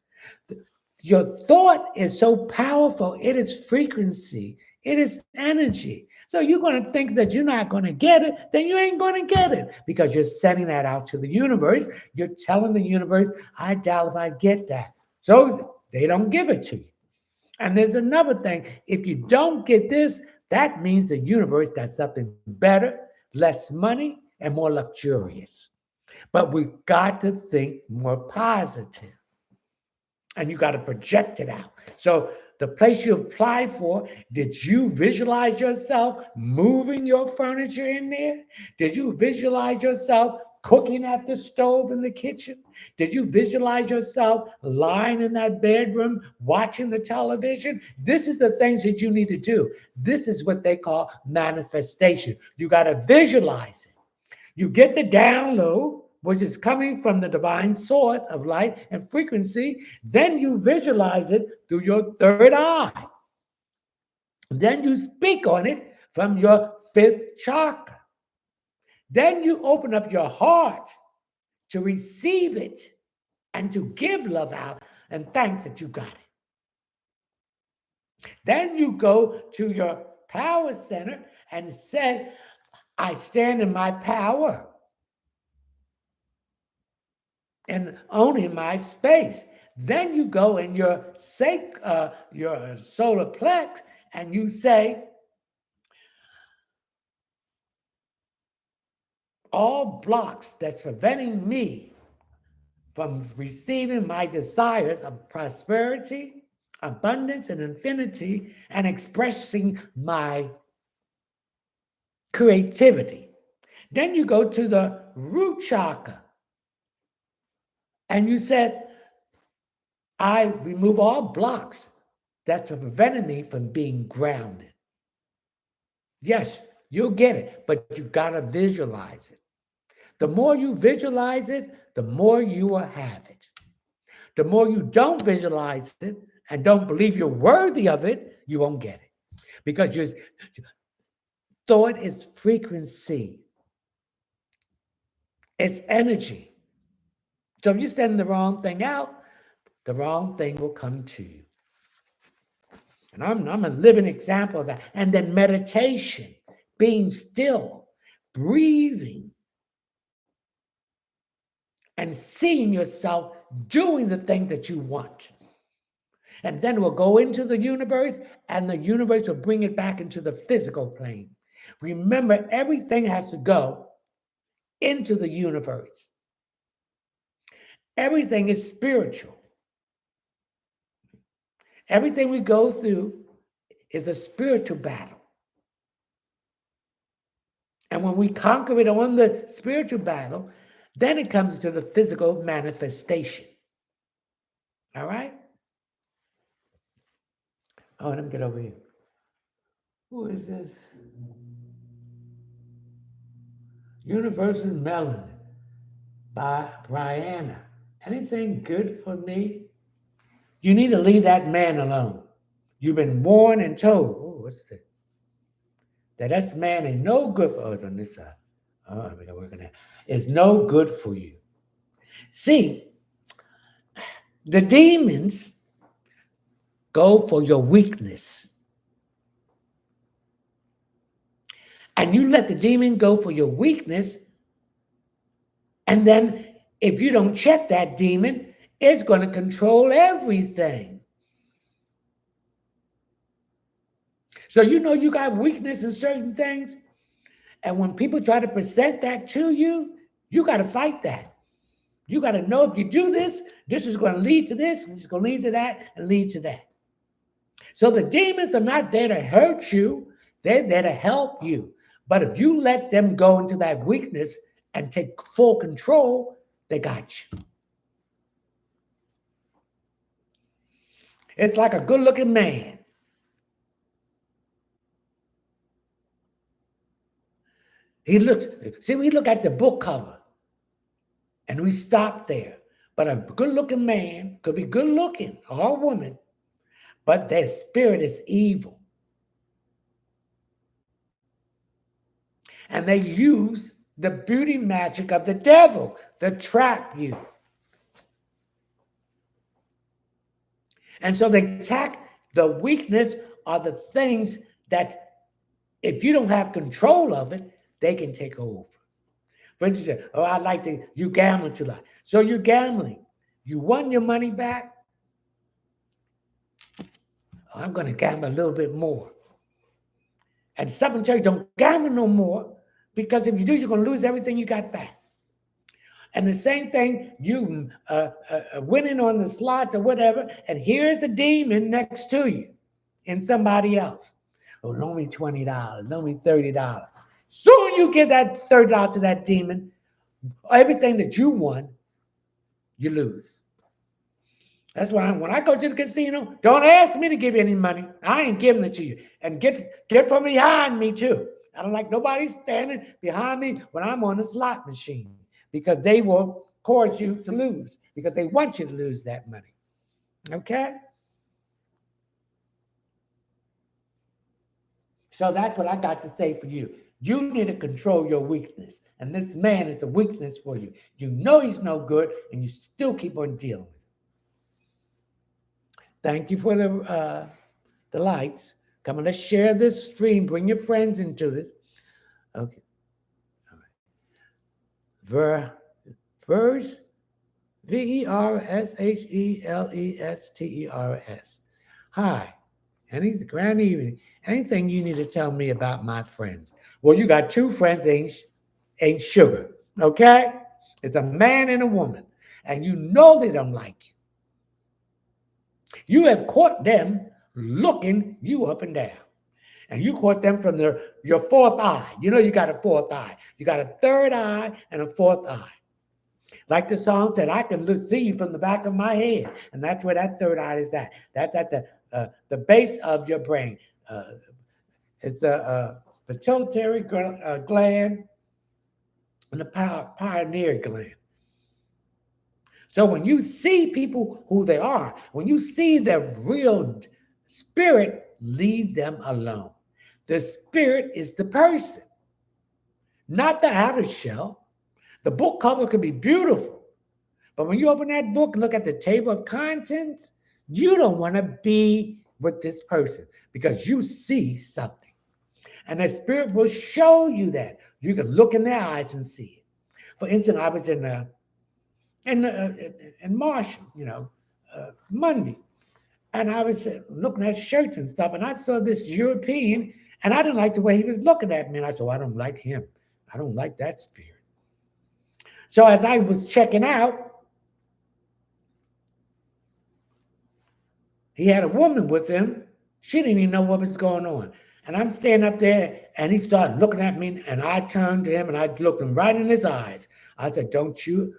A: Your thought is so powerful. It is frequency. It is energy. So you're going to think that you're not going to get it, then you ain't going to get it because you're sending that out to the universe. You're telling the universe, I doubt if I get that. So they don't give it to you. And there's another thing. If you don't get this, that means the universe got something better, less money, and more luxurious. But we've got to think more positive. And you got to project it out. So the place you apply for, did you visualize yourself moving your furniture in there? Did you visualize yourself cooking at the stove in the kitchen? Did you visualize yourself lying in that bedroom watching the television? This is the things that you need to do. This is what they call manifestation. You got to visualize it. You get the download, which is coming from the divine source of light and frequency. Then you visualize it through your third eye. Then you speak on it from your fifth chakra. Then you open up your heart to receive it and to give love out and thanks that you got it. Then you go to your power center and say, I stand in my power and owning my space. Then you go in your solar plex and you say, all blocks that's preventing me from receiving my desires of prosperity, abundance, and infinity, and expressing my creativity. Then you go to the root chakra and you said, I remove all blocks that's preventing me from being grounded. Yes, you'll get it, but you got to visualize it. The more you visualize it, the more you will have it. The more you don't visualize it and don't believe you're worthy of it, you won't get it. Because your thought is frequency, it's energy. So if you send the wrong thing out, the wrong thing will come to you. And I'm a living example of that. And then meditation, being still, breathing, and seeing yourself doing the thing that you want. And then we'll go into the universe, and the universe will bring it back into the physical plane. Remember, everything has to go into the universe. Everything is spiritual. Everything we go through is a spiritual battle. And when we conquer it on the spiritual battle, then it comes to the physical manifestation. All right? Oh, let me get over here. Who is this? Universal Melanin by Brianna. Anything good for me? You need to leave that man alone. You've been warned and told. Oh, what's that? That man ain't no good. Oh, it's on this side. Oh, we got working that. It's no good for you. See, the demons go for your weakness. And you let the demon go for your weakness. And then if you don't check that demon, it's going to control everything. So you know you got weakness in certain things. And when people try to present that to you, you got to fight that. You got to know if you do this, this is going to lead to this is going to lead to that, and lead to that. So the demons are not there to hurt you. They're there to help you. But if you let them go into that weakness and take full control, they got you. It's like a good-looking man. We look at the book cover and we stop there. But a good-looking man could be good-looking, or a woman, but their spirit is evil. And they use the beauty magic of the devil to trap you. And so they attack the weakness or the things that if you don't have control of it, they can take over. For instance, you gambling too much. So you're gambling. You won your money back. I'm going to gamble a little bit more. And someone tell you don't gamble no more, because if you do, you're going to lose everything you got back. And the same thing, you winning on the slots or whatever, and here's a demon next to you and somebody else. Oh, loan me $20, loan me $30. Soon you give that $30 to that demon, everything that you won, you lose. That's why when I go to the casino, don't ask me to give you any money. I ain't giving it to you. And get from behind me too. I don't like nobody standing behind me when I'm on the slot machine, because they will cause you to lose, because they want you to lose that money. Okay? So that's what I got to say for you. You need to control your weakness. And this man is a weakness for you. You know he's no good, and you still keep on dealing with it. Thank you for the likes. Come on, let's share this stream. Bring your friends into this. Okay. All right. Verse, VERSHELESTERS. Hi. Grand evening. Anything you need to tell me about my friends? Well, you got two friends, ain't sugar. Okay? It's a man and a woman. And you know they don't like you. You have caught them looking you up and down. And you caught them from your fourth eye. You know you got a fourth eye. You got a third eye and a fourth eye. Like the song said, I can see you from the back of my head. And that's where that third eye is at. That's at the base of your brain. It's the pituitary gland and the pioneer gland. So when you see people who they are, when you see their real spirit, leave them alone. The spirit is the person, not the outer shell. The book cover can be beautiful, but when you open that book and look at the table of contents, you don't want to be with this person because you see something. And the spirit will show you that. You can look in their eyes and see it. For instance, I was in Marshall, Monday, and I was looking at shirts and stuff, and I saw this European, and I didn't like the way he was looking at me, and I said, well, I don't like him. I don't like that spirit. So as I was checking out, he had a woman with him. She didn't even know what was going on. And I'm standing up there, and he started looking at me, and I turned to him, and I looked him right in his eyes. I said, don't you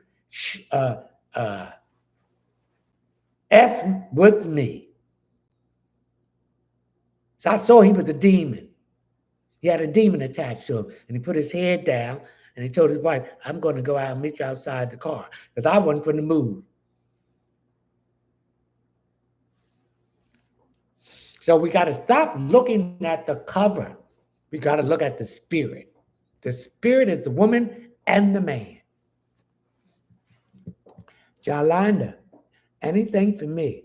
A: F with me. So I saw he was a demon. He had a demon attached to him, and he put his head down, and he told his wife, I'm going to go out and meet you outside the car, because I wasn't from the move. So we got to stop looking at the cover. We got to look at the spirit. The spirit is the woman and the man. Jolanda, anything for me?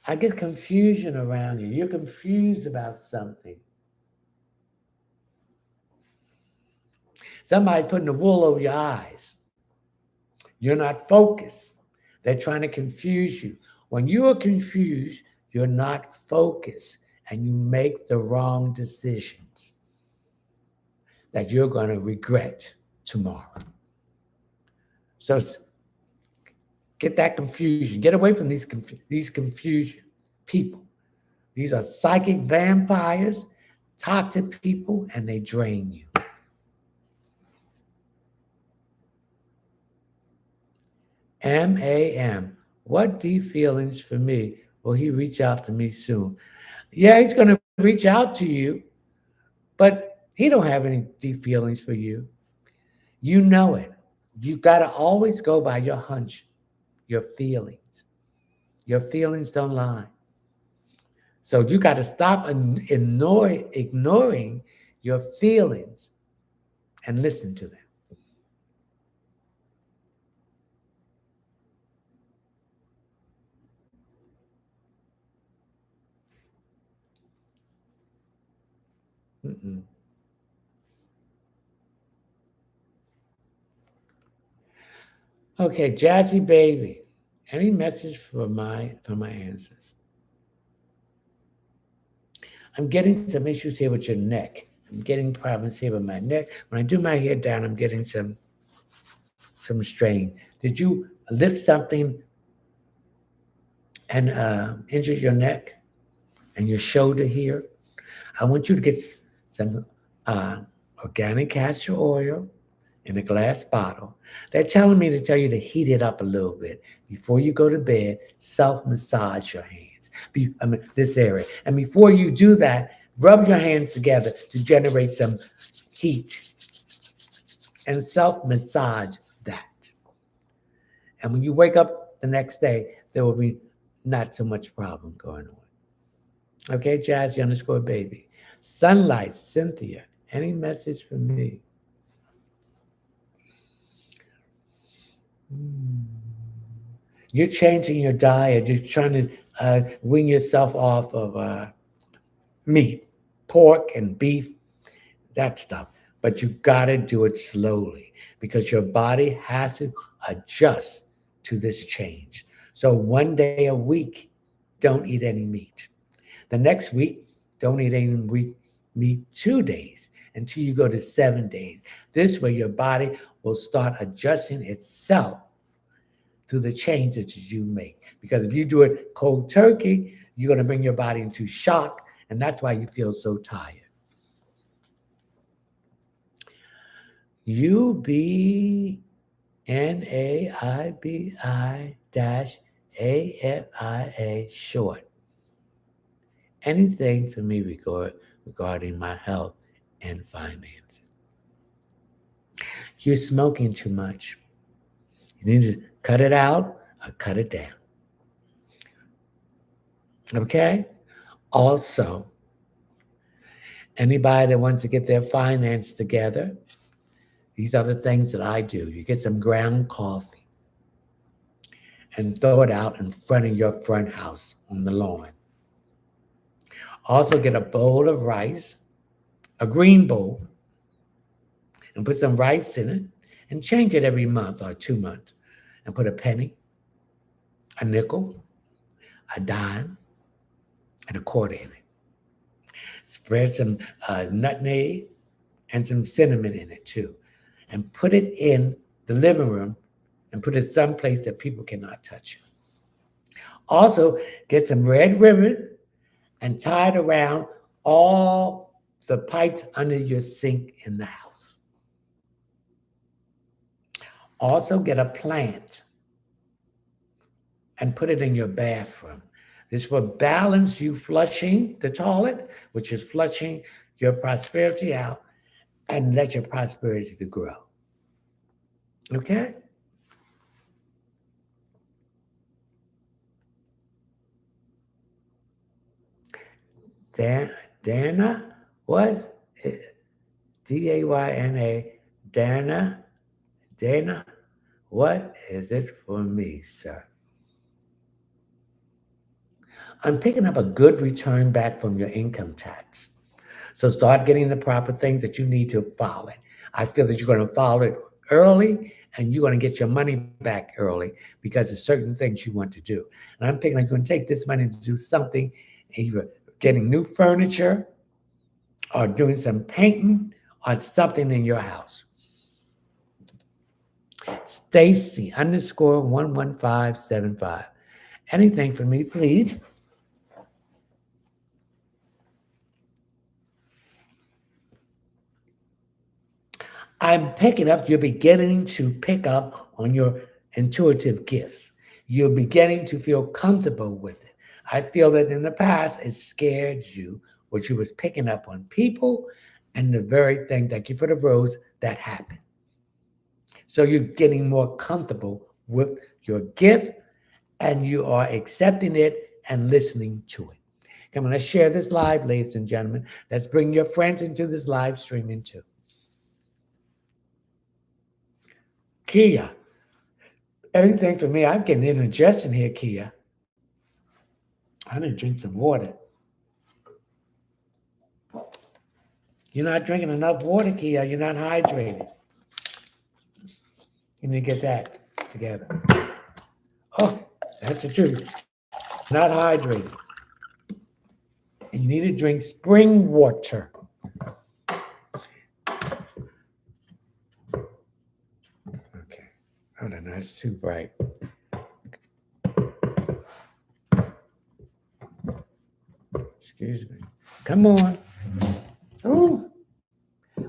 A: I get confusion around you. You're confused about something. Somebody putting the wool over your eyes. You're not focused. They're trying to confuse you. When you are confused, you're not focused and you make the wrong decisions that you're going to regret tomorrow. So get that confusion. Get away from these confusion people. These are psychic vampires, toxic people, and they drain you. M.A.M. What deep feelings for me? Will he reach out to me soon? Yeah, he's going to reach out to you, but he don't have any deep feelings for you. You know it. You got to always go by your hunch, your feelings. Your feelings don't lie. So you got to stop ignoring your feelings and listen to them. Mm-mm. Okay, Jazzy Baby. Any message for my answers? I'm getting some issues here with your neck. I'm getting problems here with my neck. When I do my hair down, I'm getting some strain. Did you lift something and injure your neck and your shoulder here? I want you to get some organic castor oil in a glass bottle. They're telling me to tell you to heat it up a little bit before you go to bed. Self-massage your hands, this area, and before you do that, rub your hands together to generate some heat and self-massage that. And when you wake up the next day, there will be not so much problem going on. Okay, Jazzy_baby. Sunlight, Cynthia, any message for me? You're changing your diet. You're trying to wean yourself off of meat, pork, and beef, that stuff. But you got to do it slowly because your body has to adjust to this change. So one day a week, don't eat any meat. The next week, don't eat any meat 2 days until you go to 7 days. This way, your body will start adjusting itself to the changes that you make. Because if you do it cold turkey, you're going to bring your body into shock, and that's why you feel so tired. UBNAIBI-AFIA short. Anything for me regarding my health and finances. You're smoking too much. You need to cut it out or cut it down. Okay? Also, anybody that wants to get their finance together, these are the things that I do. You get some ground coffee and throw it out in front of your front house on the lawn. Also, get a bowl of rice, a green bowl, and put some rice in it and change it every month or 2 months and put a penny, a nickel, a dime, and a quarter in it. Spread some nutmeg and some cinnamon in it too, and put it in the living room and put it someplace that people cannot touch it. Also, get some red ribbon and tie it around all the pipes under your sink in the house. Also, get a plant and put it in your bathroom. This will balance you flushing the toilet, which is flushing your prosperity out, and let your prosperity to grow. Okay? Dana, what? Dayna, Dana, what is it for me, sir? I'm picking up a good return back from your income tax. So start getting the proper things that you need to file it. I feel that you're going to file it early and you're going to get your money back early because there's certain things you want to do. And I'm thinking I'm going to take this money to do something, either getting new furniture or doing some painting or something in your house. Stacy underscore 11575. Anything for me, please? I'm picking up, you're beginning to pick up on your intuitive gifts. You're beginning to feel comfortable with it. I feel that in the past, it scared you, what you was picking up on people and the very thing, thank you for the rose, that happened. So you're getting more comfortable with your gift and you are accepting it and listening to it. Come on, let's share this live, ladies and gentlemen. Let's bring your friends into this live streaming too. Kia, anything for me? I'm getting indigestion here, Kia. I need to drink some water. You're not drinking enough water, Kia. You're not hydrated. You need to get that together. Oh, that's the truth. Not hydrated. And you need to drink spring water. Okay. Oh, no, that's too bright. Excuse me. Come on. Ooh.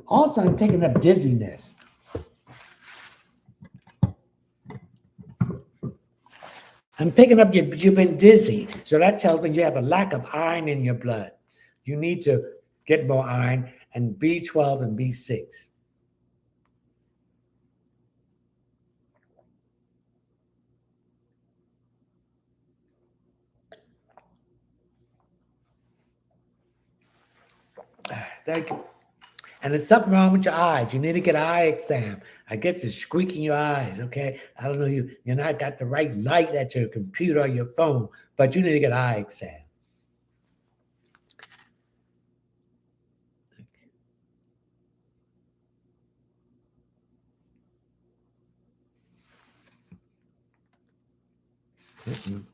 A: Also, I'm picking up dizziness. I'm picking up you've been dizzy. So that tells me you have a lack of iron in your blood. You need to get more iron and B12 and B6. Thank you. And there's something wrong with your eyes. You need to get an eye exam. I get you squeaking your eyes, okay? I don't know, you're not got the right light at your computer or your phone, but you need to get an eye exam. Mm-mm.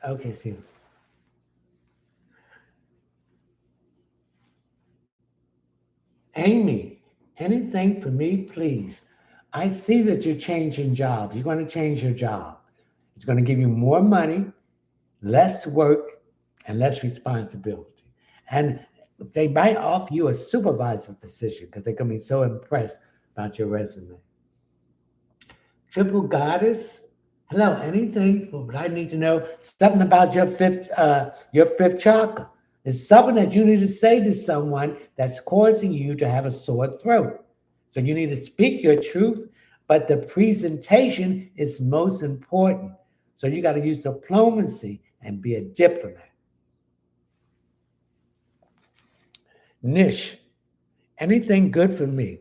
A: Okay, Steve. Amy, anything for me, please? I see that you're changing jobs. You're going to change your job. It's going to give you more money, less work, and less responsibility. And they might offer you a supervisor position because they're going to be so impressed about your resume. Triple goddess. Hello, anything but I need to know something about your fifth chakra. It's something that you need to say to someone that's causing you to have a sore throat. So you need to speak your truth, but the presentation is most important. So you got to use diplomacy and be a diplomat. Niche, anything good for me?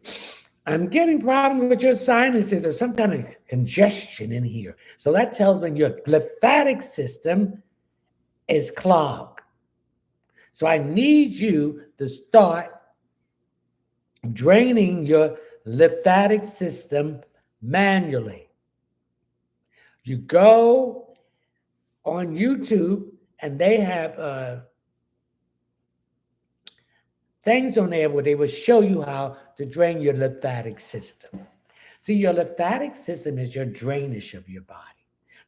A: I'm getting problems with your sinuses or some kind of congestion in here. So that tells me your lymphatic system is clogged. So I need you to start draining your lymphatic system manually. You go on YouTube and they have things on there where they will show you how to drain your lymphatic system. See, your lymphatic system is your drainage of your body.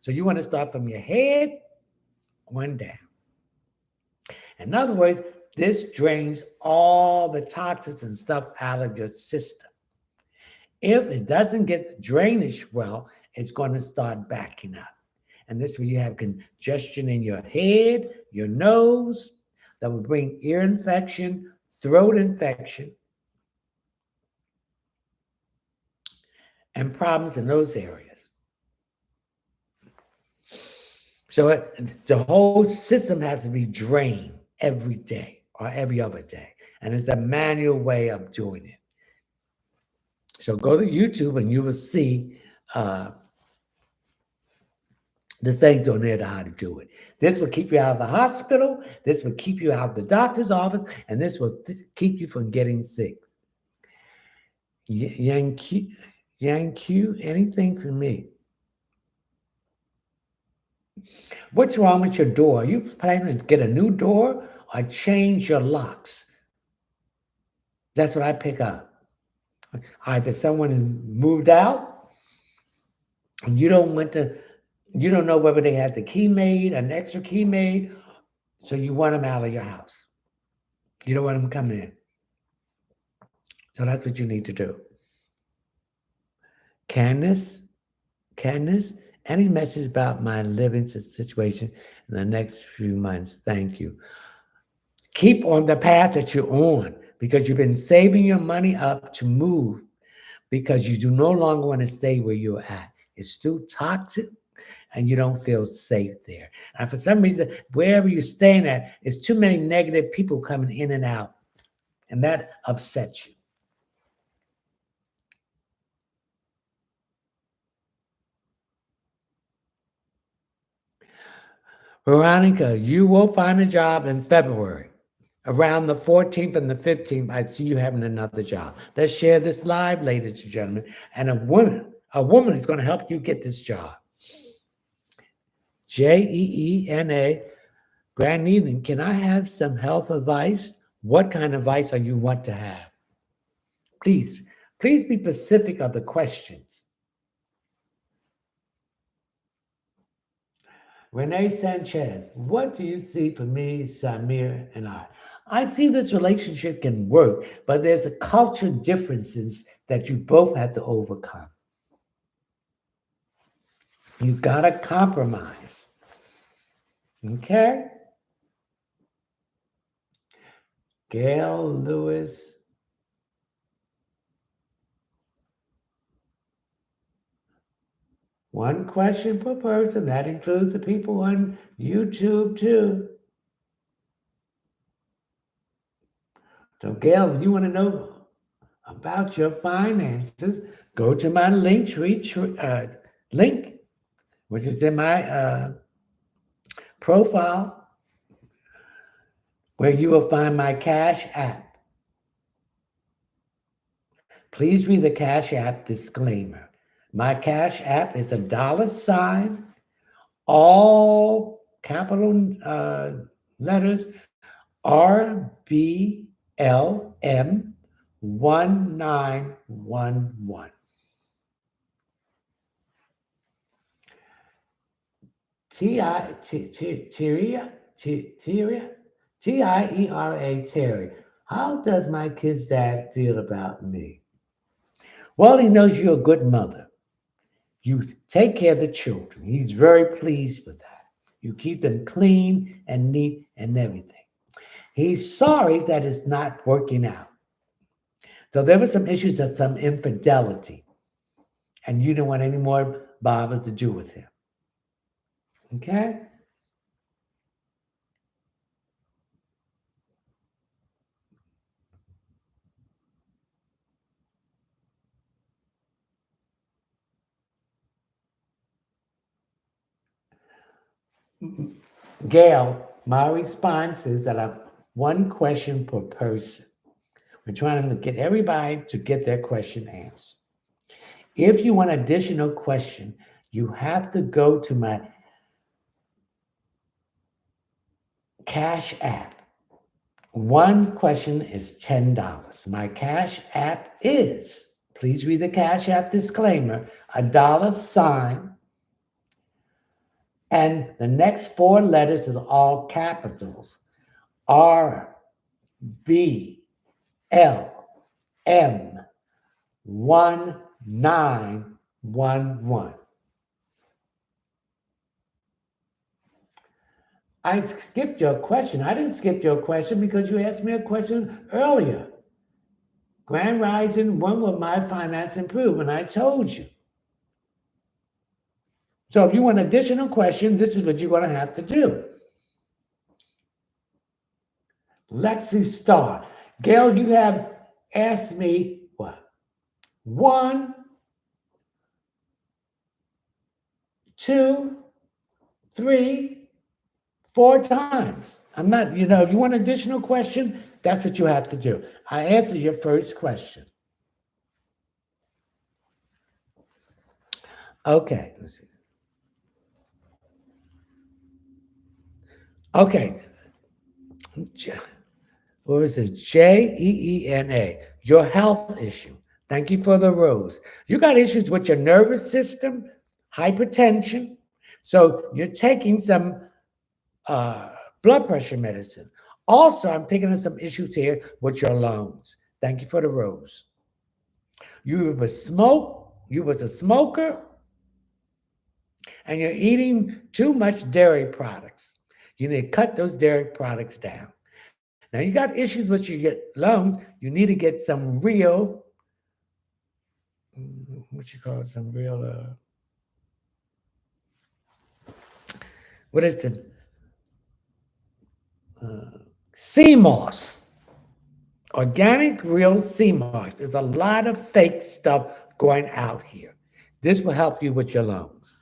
A: So you want to start from your head on down. In other words, this drains all the toxins and stuff out of your system. If it doesn't get drainage well, it's going to start backing up. And this is where you have congestion in your head, your nose, that will bring ear infection, throat infection, and problems in those areas. So the whole system has to be drained every day or every other day. And it's a manual way of doing it. So go to YouTube and you will see the things on there to how to do it. This will keep you out of the hospital. This will keep you out of the doctor's office. And this will keep you from getting sick. Yang Q, anything for me? What's wrong with your door? Are you planning to get a new door or change your locks? That's what I pick up. Either someone has moved out and you don't know whether they had the key made, an extra key made, so you want them out of your house. You don't want them coming in. So that's what you need to do. Candace, any message about my living situation in the next few months? Thank you. Keep on the path that you're on because you've been saving your money up to move because you do no longer want to stay where you're at. It's too toxic and you don't feel safe there. And for some reason, wherever you're staying at, it's too many negative people coming in and out, and that upsets you. Veronica, you will find a job in February. Around the 14th and the 15th, I see you having another job. Let's share this live, ladies and gentlemen. And a woman is going to help you get this job. Jeena, Grand evening. Can I have some health advice? What kind of advice are you want to have? Please be specific of the questions. Renee Sanchez, what do you see for me, Samir, and I? I see this relationship can work, but there's a culture differences that you both have to overcome. You gotta compromise. Okay? Gail Lewis. One question per person. That includes the people on YouTube too. So, Gail, if you want to know about your finances, go to my link, which is in my profile, where you will find my Cash App. Please read the Cash App disclaimer. My Cash App is a $, all capital letters, RBLM 1911. Tiera, Terry. How does my kid's dad feel about me? Well, he knows you're a good mother. You take care of the children. He's very pleased with that. You keep them clean and neat and everything. He's sorry that it's not working out. So there were some issues of some infidelity, and you don't want any more bother to do with him. Okay? Gail, my response is that I'm one question per person. We're trying to get everybody to get their question answered. If you want additional question, you have to go to my Cash App. One question is $10. My Cash App is, please read the Cash App disclaimer, $, and the next four letters is all capitals. RBLM1911. I skipped your question. I didn't skip your question because you asked me a question earlier. Grand Rising, when will my finance improve? And I told you. So if you want additional question, this is what you're going to have to do. Lexi Star. Gail, you have asked me what? 1, 2, 3, 4 times. I'm not, if you want additional question, that's what you have to do. I answered your first question. Okay, let's see. Okay. What was this? Jeena. Your health issue. Thank you for the rose. You got issues with your nervous system, hypertension. So you're taking some blood pressure medicine. Also, I'm picking up some issues here with your lungs. Thank you for the rose. You was a smoker, and you're eating too much dairy products. You need to cut those dairy products down. Now you got issues with your lungs. You need to get some real, some real, what is it? Sea moss. Organic real sea moss. There's a lot of fake stuff going out here. This will help you with your lungs.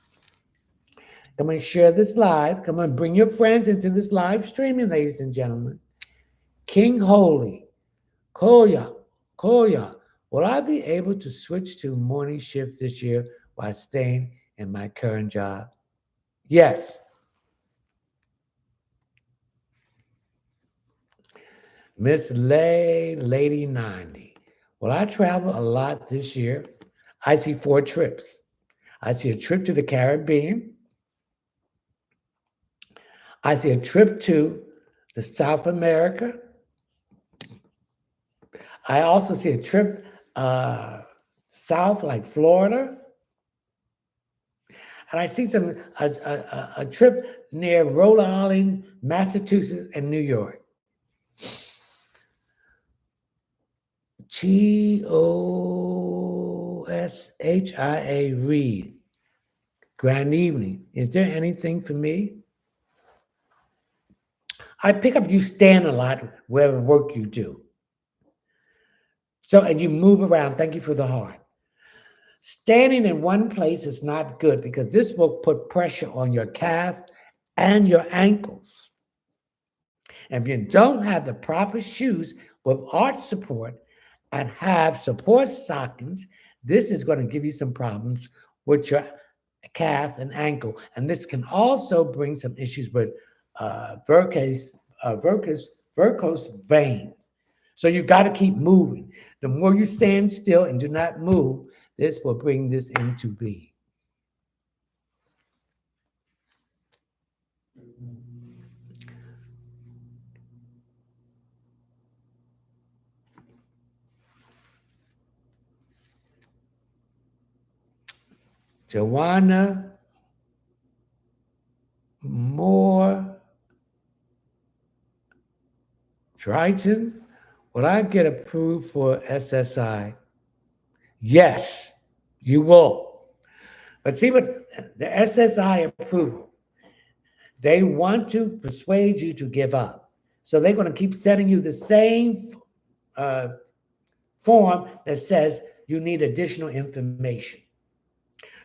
A: Come and share this live. Come on, bring your friends into this live streaming, ladies and gentlemen. King Holy, Koya, will I be able to switch to morning shift this year while staying in my current job? Yes. Miss Lady 90. Will I travel a lot this year? I see 4 trips. I see a trip to the Caribbean. I see a trip to the South America. I also see a trip south, like Florida. And I see a trip near Rhode Island, Massachusetts, and New York. GOSHIA Reed. Grand evening. Is there anything for me? I pick up you stand a lot wherever work you do. So, and you move around. Thank you for the heart. Standing in one place is not good because this will put pressure on your calf and your ankles. And if you don't have the proper shoes with arch support and have support stockings, this is going to give you some problems with your calf and ankle. And this can also bring some issues with varicose veins. So you got to keep moving. The more you stand still and do not move, this will bring this into being. Joanna Moore Triton, will I get approved for SSI? Yes, you will. But see what the SSI approval, they want to persuade you to give up. So they're going to keep sending you the same uh, form that says you need additional information.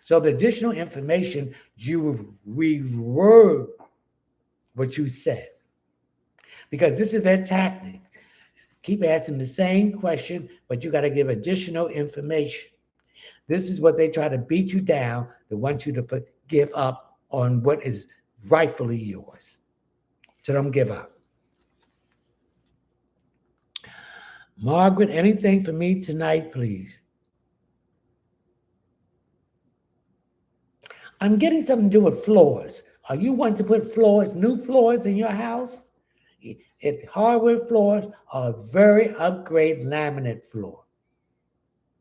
A: So the additional information, you reword what you said. Because this is their tactic. Keep asking the same question, but you got to give additional information. This is what they try to beat you down. They want you to give up on what is rightfully yours. So don't give up. Margaret, anything for me tonight, please? I'm getting something to do with floors. Are you want to put floors, new floors in your house? Hardwood floors are very upgrade laminate floor.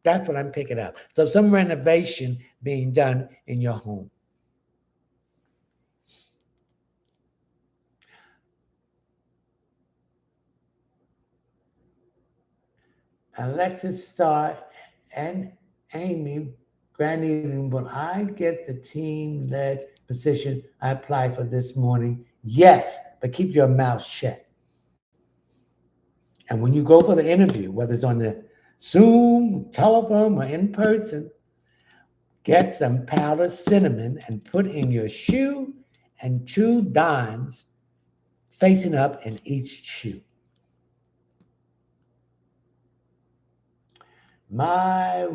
A: That's what I'm picking up. So some renovation being done in your home. Alexis Starr and Amy Granny, will I get the team led position I applied for this morning? Yes, but keep your mouth shut. And when you go for the interview, whether it's on the Zoom, telephone, or in person, get some powdered cinnamon and put in your shoe and 2 dimes facing up in each shoe. My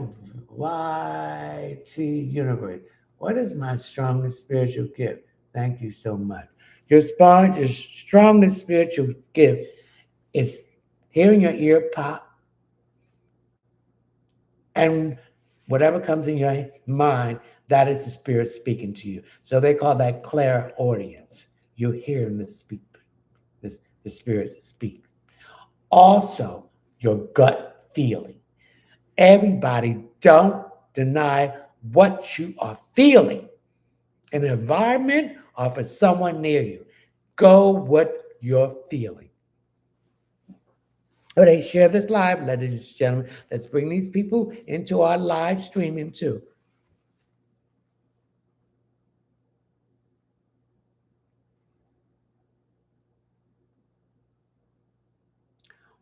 A: YT universe. What is my strongest spiritual gift? Thank you so much. Your strongest spiritual gift is hearing your ear pop and whatever comes in your mind, that is the spirit speaking to you. So they call that clairaudience. You're hearing the spirit speak. Also, your gut feeling. Everybody don't deny what you are feeling in the environment or for someone near you. Go what you're feeling. Okay, share this live, ladies and gentlemen. Let's bring these people into our live streaming too.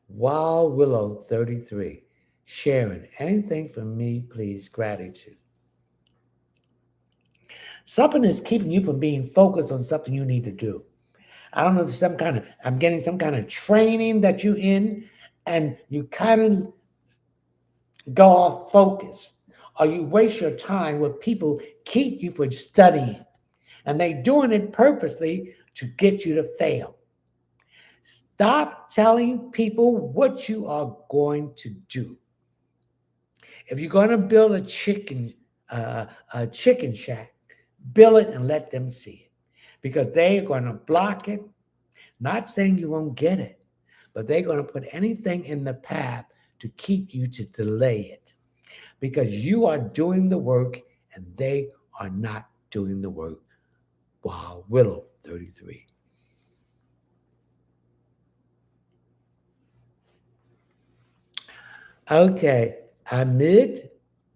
A: Wild Willow 33. Sharon, anything for me, please? Gratitude. Something is keeping you from being focused on something you need to do. I don't know, I'm getting some kind of training that you in, and you kind of go off focus, or you waste your time where people keep you from studying, and they doing it purposely to get you to fail. Stop telling people what you are going to do. If you're going to build a chicken shack, build it and let them see it, because they're going to block it. Not saying you won't get it, but they're going to put anything in the path to keep you to delay it, because you are doing the work and they are not doing the work. Wow, Willow 33. Okay, Amid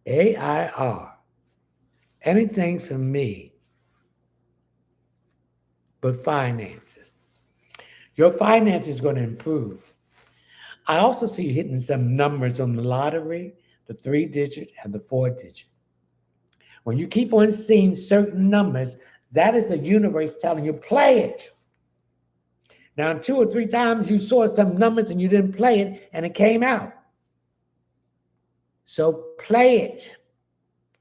A: AIR. Anything for me but finances. Your finances is going to improve. I also see you hitting some numbers on the lottery, the 3-digit and the 4-digit. When you keep on seeing certain numbers, that is the universe telling you, play it. Now, 2 or 3 times you saw some numbers and you didn't play it and it came out. So play it.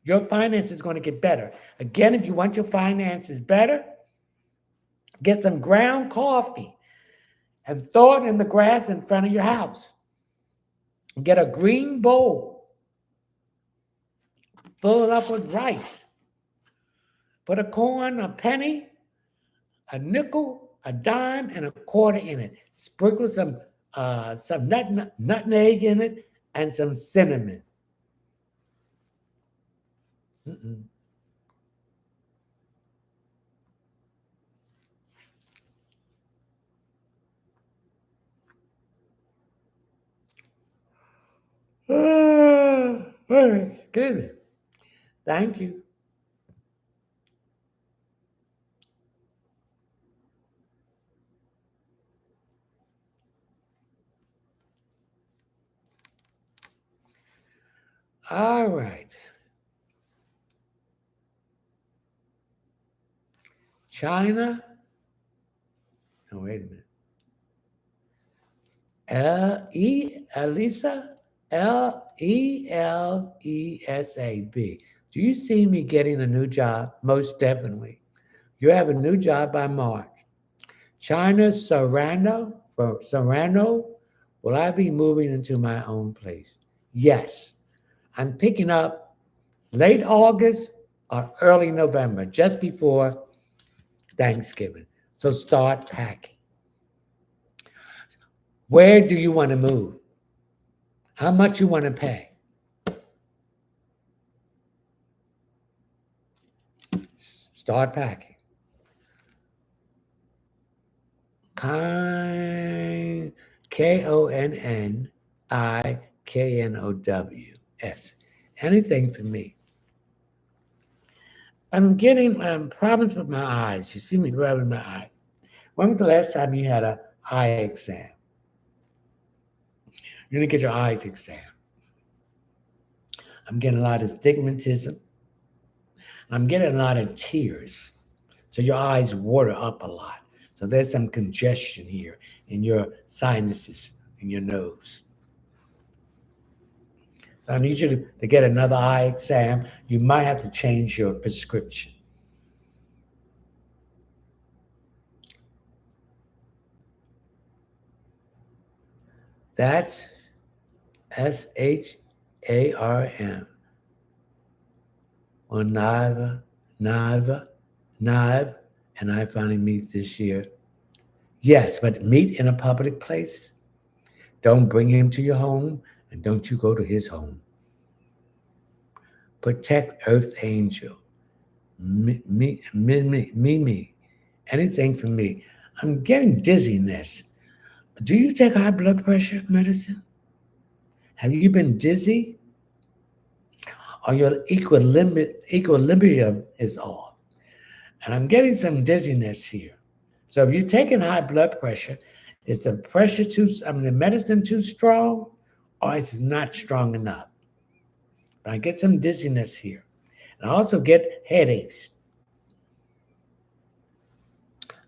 A: Your finances is going to get better. Again, if you want your finances better, get some ground coffee and throw it in the grass in front of your house. Get a green bowl. Fill it up with rice. Put a coin, a penny, a nickel, a dime, and a quarter in it. Sprinkle some nutmeg in it and some cinnamon. Good. Thank you. All right. China. Oh, wait a minute. Elisa? Lelesab. Do you see me getting a new job? Most definitely. You have a new job by March. China Serrano, will I be moving into my own place? Yes. I'm picking up late August or early November, just before Thanksgiving. So start packing. Where do you want to move? How much you want to pay? Start packing. Konniknows. Anything for me. I'm getting problems with my eyes. You see me rubbing my eye. When was the last time you had an eye exam? You're going to get your eyes exam. I'm getting a lot of stigmatism. I'm getting a lot of tears. So your eyes water up a lot. So there's some congestion here in your sinuses, in your nose. So I need you to get another eye exam. You might have to change your prescription. That's SHARM. Or Nive, and I finally meet this year. Yes, but meet in a public place. Don't bring him to your home, and don't you go to his home. Protect Earth Angel. Me. Anything for me. I'm getting dizziness. Do you take high blood pressure medicine? Have you been dizzy? Or your equilibrium is off? And I'm getting some dizziness here. So if you're taking high blood pressure, is the pressure the medicine too strong, or is it not strong enough? But I get some dizziness here. And I also get headaches.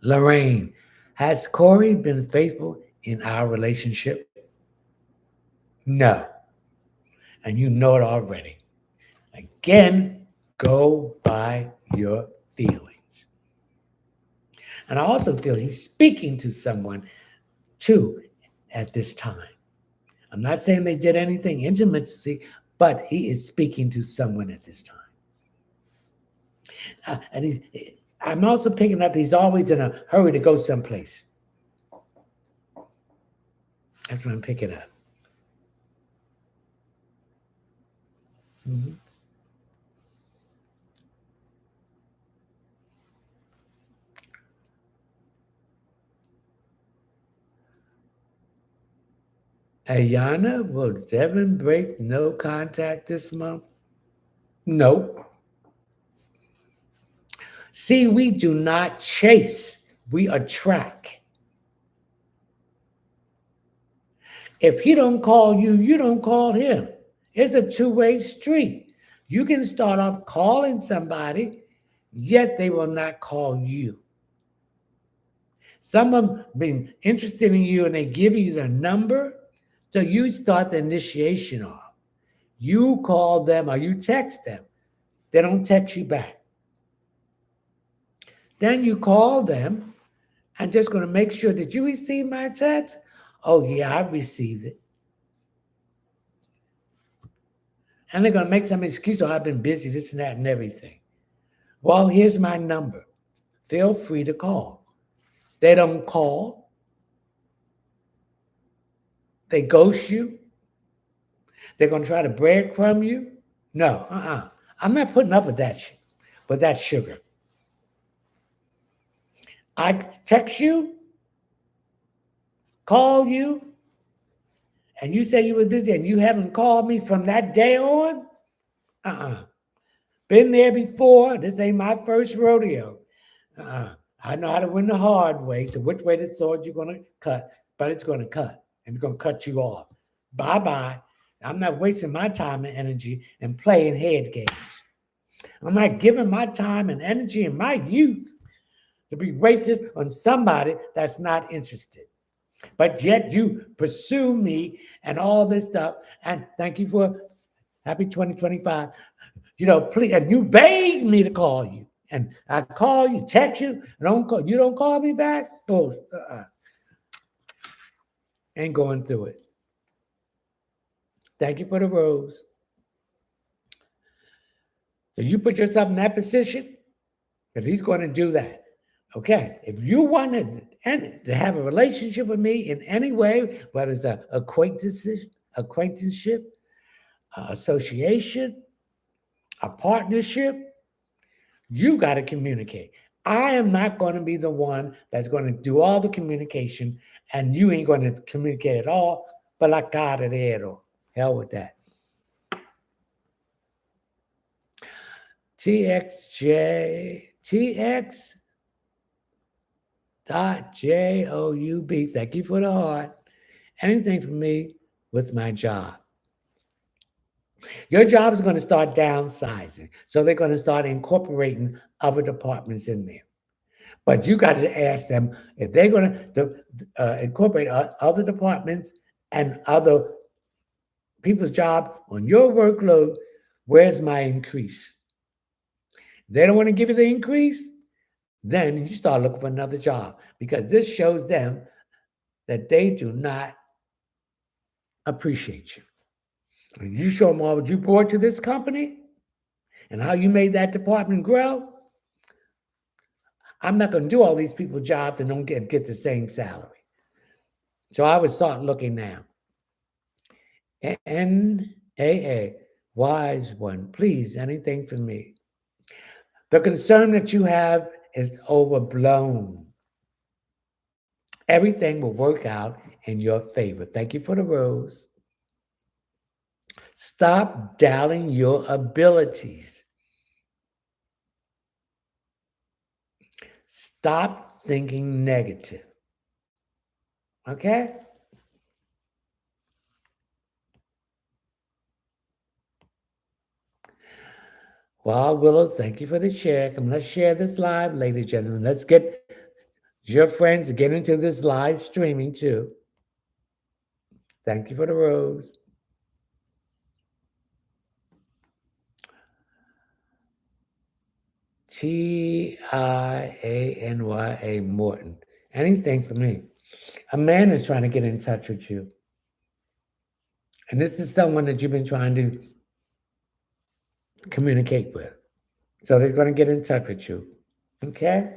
A: Lorraine, has Corey been faithful in our relationship? No. And you know it already. Again, go by your feelings. And I also feel he's speaking to someone too at this time. I'm not saying they did anything intimacy, but he is speaking to someone at this time. And I'm also picking up he's always in a hurry to go someplace. That's what I'm picking up. Mm-hmm. Ayana, will Devin break no contact this month? Nope. See, we do not chase, we attract. If he don't call you, you don't call him. It's a two-way street. You can start off calling somebody, yet they will not call you. Some of them been interested in you and they give you the number, so you start the initiation off. You call them or you text them. They don't text you back. Then you call them and just going to make sure, did you receive my text? Oh, yeah, I received it. And they're going to make some excuse. Oh, I've been busy, this and that and everything. Well, here's my number. Feel free to call. They don't call. They ghost you. They're going to try to breadcrumb you. No, I'm not putting up with that shit, with that sugar. I text you, call you, and you say you were busy and you haven't called me from that day on, been there before. This ain't my first rodeo. I know how to win the hard way. So which way the sword you're going to cut, but it's going to cut and it's going to cut you off. Bye-bye. I'm not wasting my time and energy and playing head games. I'm not giving my time and energy and my youth to be wasted on somebody that's not interested. But yet you pursue me and all this stuff. And thank you for happy 2025. Please, and you begged me to call you. And I call you, text you, you don't call me back? Oh, ain't going through it. Thank you for the rose. So you put yourself in that position, because he's going to do that. Okay, if you wanted to have a relationship with me in any way, whether it's an acquaintanceship, association, a partnership, you got to communicate. I am not going to be the one that's going to do all the communication, and you ain't going to communicate at all. But la cara de ero. Hell with that. TX.JOUB. Thank you for the heart. Anything for me with my job. Your job is going to start downsizing. So they're going to start incorporating other departments in there. But you got to ask them if they're going to incorporate other departments and other people's job on your workload, where's my increase? They don't want to give you the increase, then you start looking for another job, because this shows them that they do not appreciate you. And you show them all what you brought to this company and how you made that department grow. I'm not going to do all these people's jobs and don't get the same salary. So I would start looking now. NAA, wise one, please, anything for me. The concern that you have is overblown. Everything will work out in your favor. Thank you for the rose. Stop doubting your abilities. Stop thinking negative. Okay? Well, Willow, thank you for the share. Come, let's share this live, ladies and gentlemen. Let's get your friends to get into this live streaming too. Thank you for the rose. TIANYA Morton. Anything for me. A man is trying to get in touch with you. And this is someone that you've been trying to communicate with. So they're going to get in touch with you. Okay?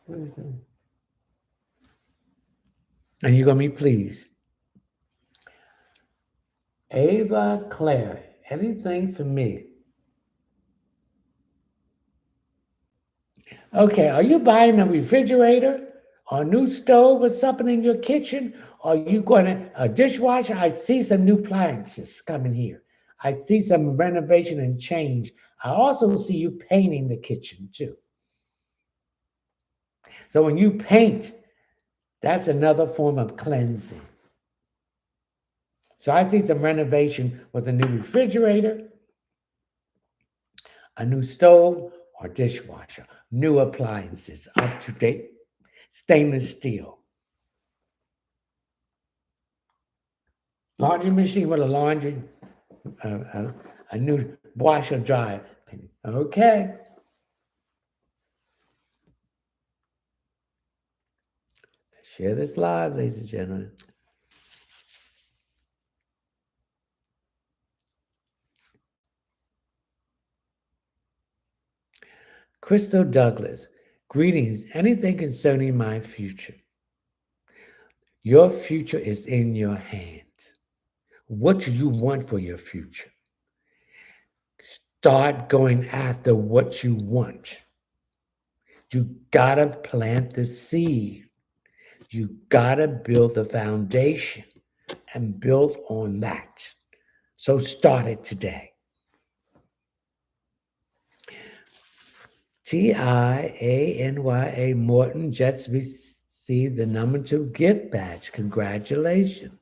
A: And you're going to be pleased. Ava Claire, anything for me? Okay, are you buying a refrigerator or a new stove or something in your kitchen? Or are you going to a dishwasher? I see some new appliances coming here. I see some renovation and change. I also see you painting the kitchen too. So when you paint, that's another form of cleansing. So I see some renovation with a new refrigerator, a new stove or dishwasher, new appliances, up to date, stainless steel. Laundry machine with a laundry, a new washer dryer. Okay. Share this live, ladies and gentlemen. Crystal Douglas, greetings. Anything concerning my future? Your future is in your hands. What do you want for your future? Start going after what you want. You gotta plant the seed. You gotta build the foundation. and build on that. So start it today. TIANYA Morton just received the number 2 gift badge. Congratulations.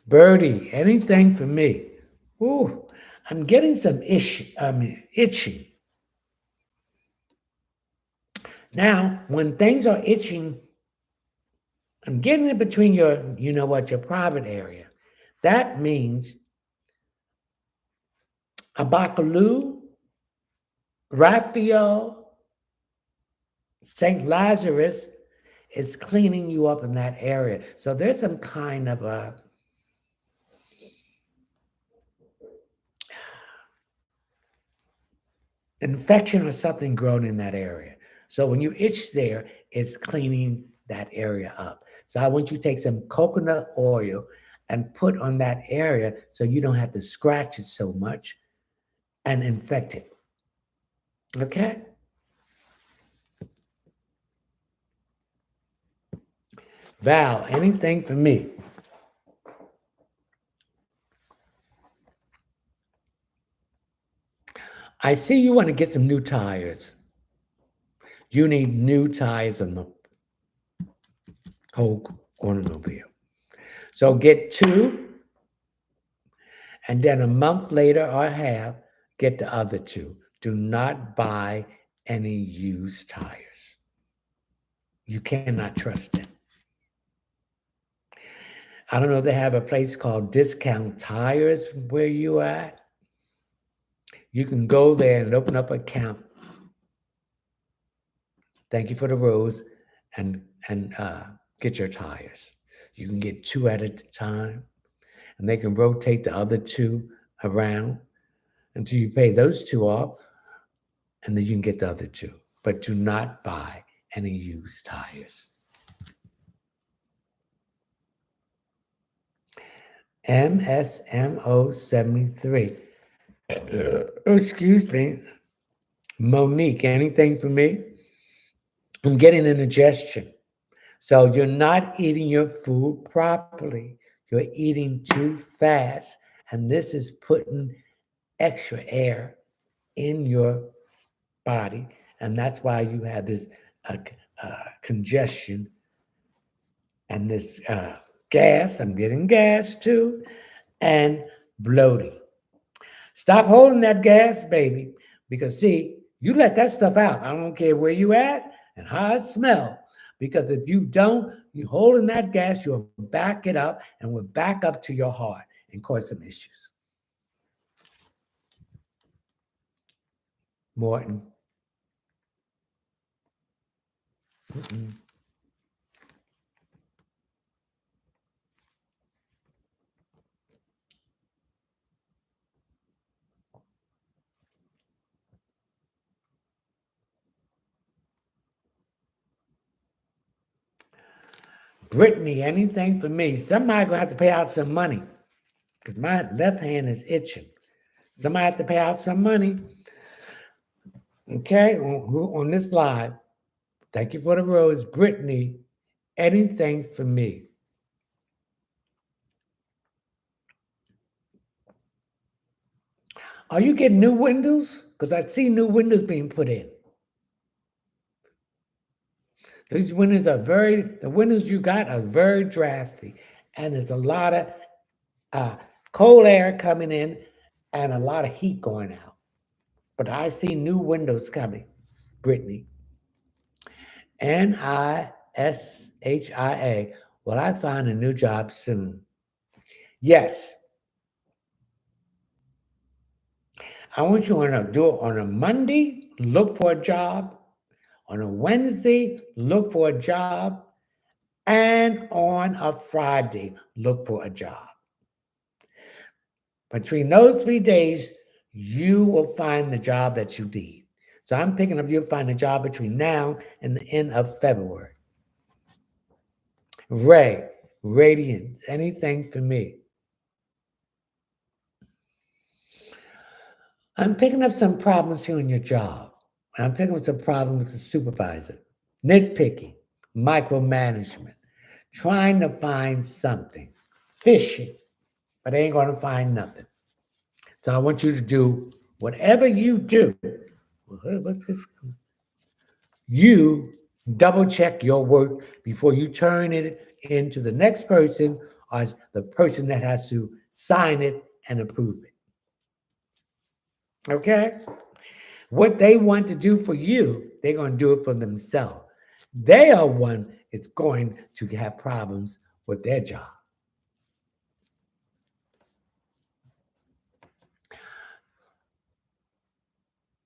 A: Birdie, anything for me? Ooh, I'm getting some itching. Now, when things are itching, I'm getting it between your private area. That means Abacalu, Raphael, St. Lazarus is cleaning you up in that area. So there's some kind of a infection or something grown in that area. So when you itch there, it's cleaning that area up. So I want you to take some coconut oil and put on that area so you don't have to scratch it so much and infect it. Okay? Val, anything for me? I see you want to get some new tires. You need new tires on the whole automobile. So get 2, and then a month later or a half, get the other 2. Do not buy any used tires. You cannot trust them. I don't know if they have a place called Discount Tires where you at. You can go there and open up an account. Thank you for the rose, and get your tires. You can get 2 at a time, and they can rotate the other 2 around until you pay those 2 off, and then you can get the other 2. But do not buy any used tires. MSMO 73. Excuse me. Monique, anything for me? I'm getting indigestion. So you're not eating your food properly. You're eating too fast. And this is putting extra air in your body. And that's why you have this congestion and this gas. I'm getting gas too. And bloating. Stop holding that gas, baby. Because see, you let that stuff out. I don't care where you at and how it smell. Because if you don't, you holding that gas, you'll back it up and will back up to your heart and cause some issues. Morton. Mm-mm. Brittany, anything for me? Somebody gonna have to pay out some money because my left hand is itching. Somebody have to pay out some money. Okay, on this live. Thank you for the rose. Brittany, anything for me? Are you getting new windows? Because I see new windows being put in. These windows the windows you got are very drafty. And there's a lot of cold air coming in and a lot of heat going out. But I see new windows coming, Brittany. NISHIA. Will I find a new job soon? Yes. I want you to do it on a Monday, look for a job. On a Wednesday, look for a job. And on a Friday, look for a job. Between those 3 days, you will find the job that you need. So I'm picking up you'll find a job between now and the end of February. Ray, Radiant, anything for me? I'm picking up some problems here on your job. I'm picking up some problems with the supervisor. Nitpicking, micromanagement, trying to find something, fishing, but they ain't going to find nothing. So I want you to do whatever you do. Well, hey, what's this? You double check your work before you turn it into the next person or the person that has to sign it and approve it. Okay? What they want to do for you, they're going to do it for themselves. They are one that's going to have problems with their job.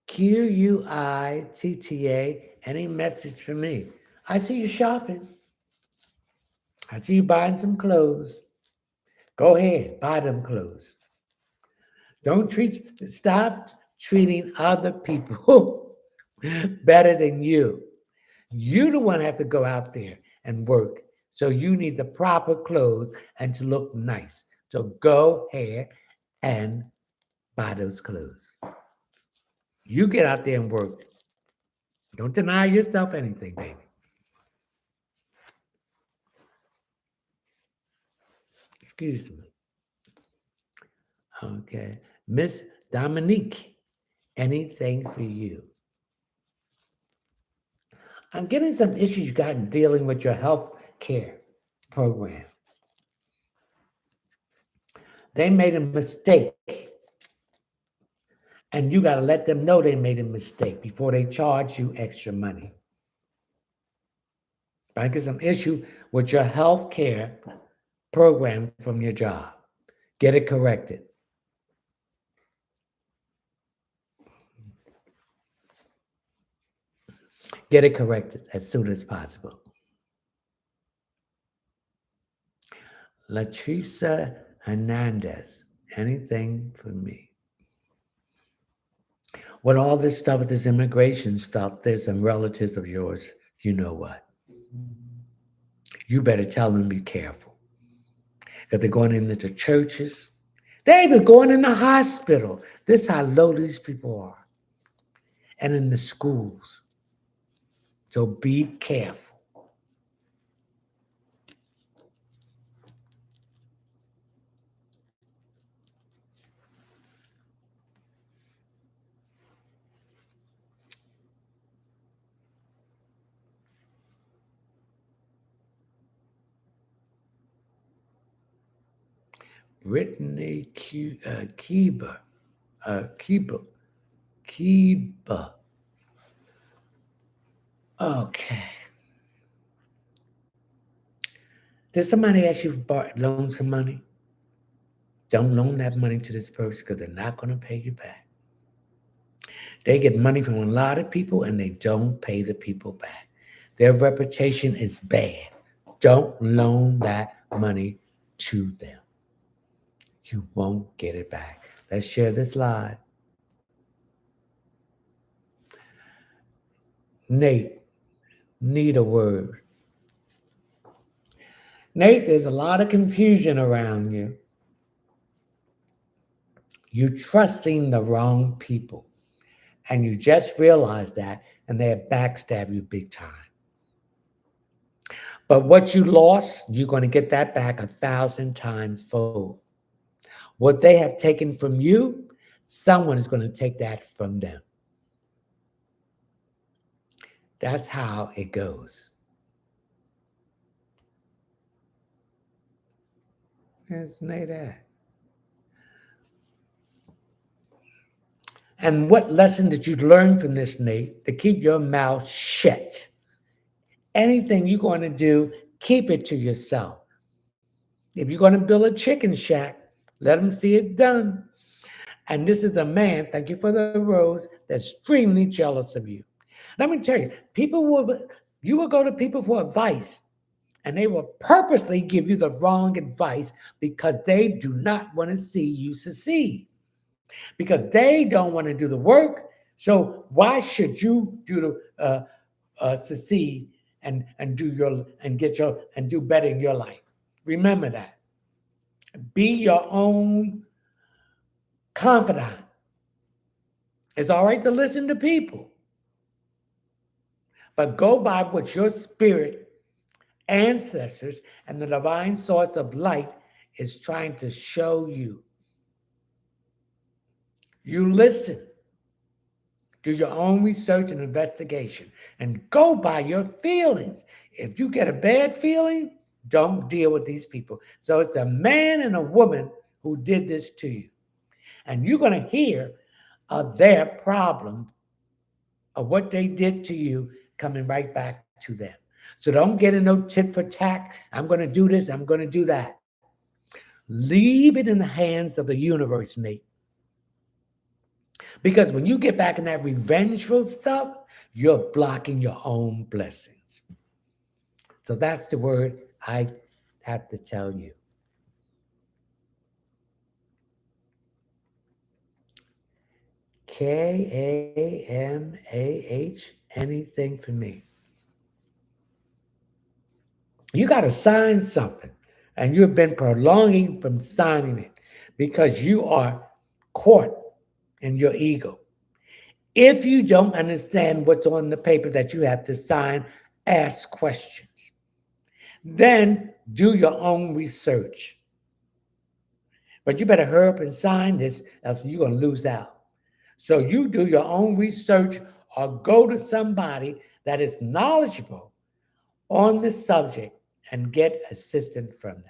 A: QUITTA, any message for me? I see you shopping. I see you buying some clothes. Go ahead, buy them clothes. Stop treating other people better than you. You the one have to go out there and work. So you need the proper clothes and to look nice. So go ahead and buy those clothes. You get out there and work. Don't deny yourself anything, baby. Excuse me. Okay. Miss Dominique, anything for you? I'm getting some issues you got in dealing with your health care program. They made a mistake. And you got to let them know they made a mistake before they charge you extra money. Right? There's some issue with your health care program from your job. Get it corrected. Get it corrected as soon as possible. Latricia Hernandez, anything for me? With all this stuff, with this immigration stuff, there's some relatives of yours, you know what? You better tell them be careful. Because they're going into the churches. They're even going in the hospital. This is how low these people are. And in the schools. So be careful. Brittany Kiba. Kiba. Okay. Did somebody ask you to loan some money? Don't loan that money to this person because they're not going to pay you back. They get money from a lot of people and they don't pay the people back. Their reputation is bad. Don't loan that money to them. You won't get it back. Let's share this live. Nate, need a word. Nate, there's a lot of confusion around you. You're trusting the wrong people. And you just realize that, and they backstab you big time. But what you lost, you're going to get that back 1,000 times fold. What they have taken from you, someone is going to take that from them. That's how it goes. Where's Nate at? And what lesson did you learn from this, Nate, to keep your mouth shut? Anything you're going to do, keep it to yourself. If you're going to build a chicken shack, let them see it done. And this is a man, thank you for the rose, that's extremely jealous of you. Let me tell you, you will go to people for advice, and they will purposely give you the wrong advice because they do not want to see you succeed. Because they don't want to do the work. So why should you do the succeed and do better in your life? Remember that. Be your own confidant. It's all right to listen to people, but go by what your spirit, ancestors, and the divine source of light is trying to show you. You listen, do your own research and investigation, and go by your feelings. If you get a bad feeling, don't deal with these people. So it's a man and a woman who did this to you. And you're going to hear of their problem, of what they did to you, coming right back to them. So don't get in no tit for tat. I'm going to do this, I'm going to do that. Leave it in the hands of the universe, Nate. Because when you get back in that revengeful stuff, you're blocking your own blessings. So that's the word I have to tell you. KAMAH, anything for me. You got to sign something, and you've been prolonging from signing it because you are caught in your ego. If you don't understand what's on the paper that you have to sign, ask questions. Then do your own research. But you better hurry up and sign this, else you're going to lose out. So you do your own research or go to somebody that is knowledgeable on the subject and get assistance from them.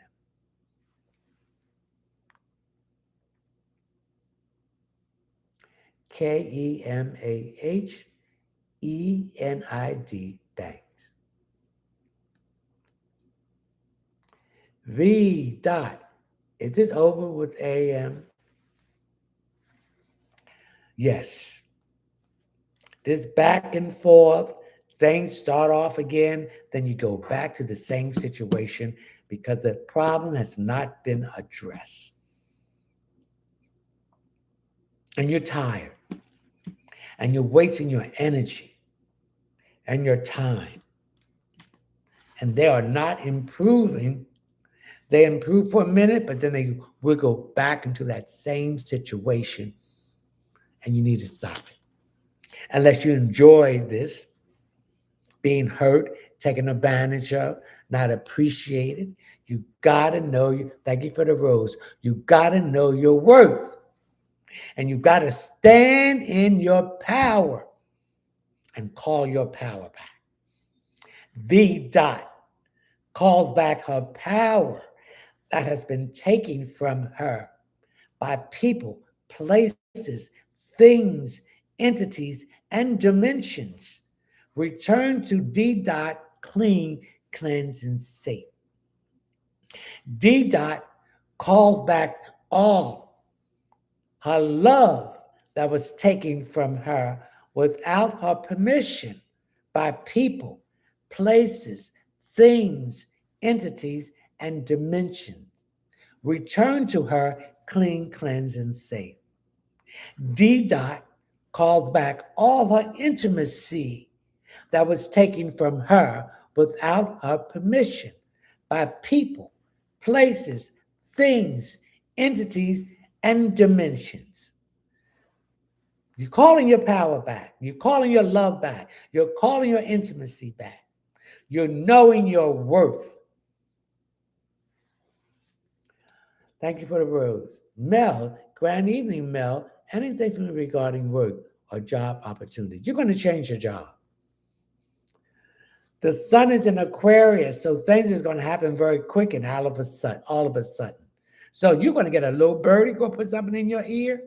A: KEMAHENID Banks. V dot. Is it over with AM? Yes. This back and forth, things start off again, then you go back to the same situation because the problem has not been addressed. And you're tired. And you're wasting your energy and your time. And they are not improving. They improve for a minute, but then they wiggle back into that same situation. And you need to stop it. Unless you enjoy this, being hurt, taken advantage of, not appreciated, you gotta know you. Thank you for the rose. You gotta know your worth. And you gotta stand in your power and call your power back. V dot calls back her power that has been taken from her by people, places, things, entities, and dimensions. Return to D dot clean, cleanse, and safe. D dot calls back all her love that was taken from her without her permission by people, places, things, entities, and dimensions. Return to her clean, cleansed, and safe. D dot calls back all her intimacy that was taken from her without her permission by people, places, things, entities, and dimensions. You're calling your power back. You're calling your love back. You're calling your intimacy back. You're knowing your worth. Thank you for the rose. Mel, grand evening, Mel. Anything for me regarding work or job opportunities? You're going to change your job. The sun is in Aquarius, so things is going to happen very quick and all of a sudden. So you're going to get a little birdie going to put something in your ear,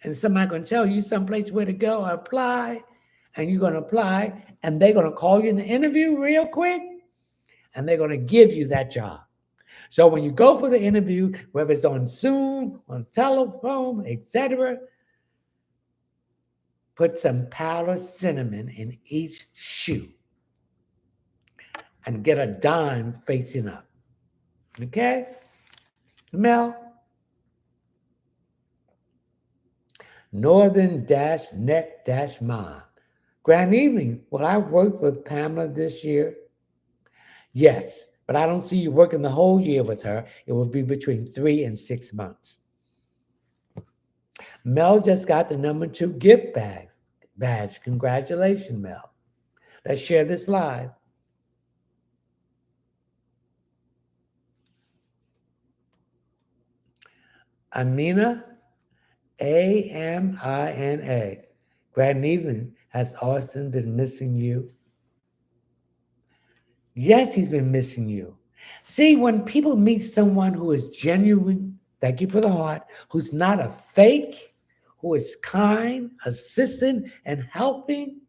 A: and somebody going to tell you someplace where to go or apply, and you're going to apply, and they're going to call you in the interview real quick, and they're going to give you that job. So when you go for the interview, whether it's on Zoom, on telephone, etc., put some powdered cinnamon in each shoe and get a dime facing up. Okay? Mel? Northern-neck-mom. Grand evening. Will I work with Pamela this year? Yes, but I don't see you working the whole year with her. It will be between 3 and 6 months. Mel just got the #2 gift badge. Congratulations, Mel. Let's share this live. Amina, Amina. Grand evening. Has Austin been missing you? Yes, he's been missing you. See, when people meet someone who is genuine, thank you for the heart, who's not a fake, who is kind, assistant, and helping,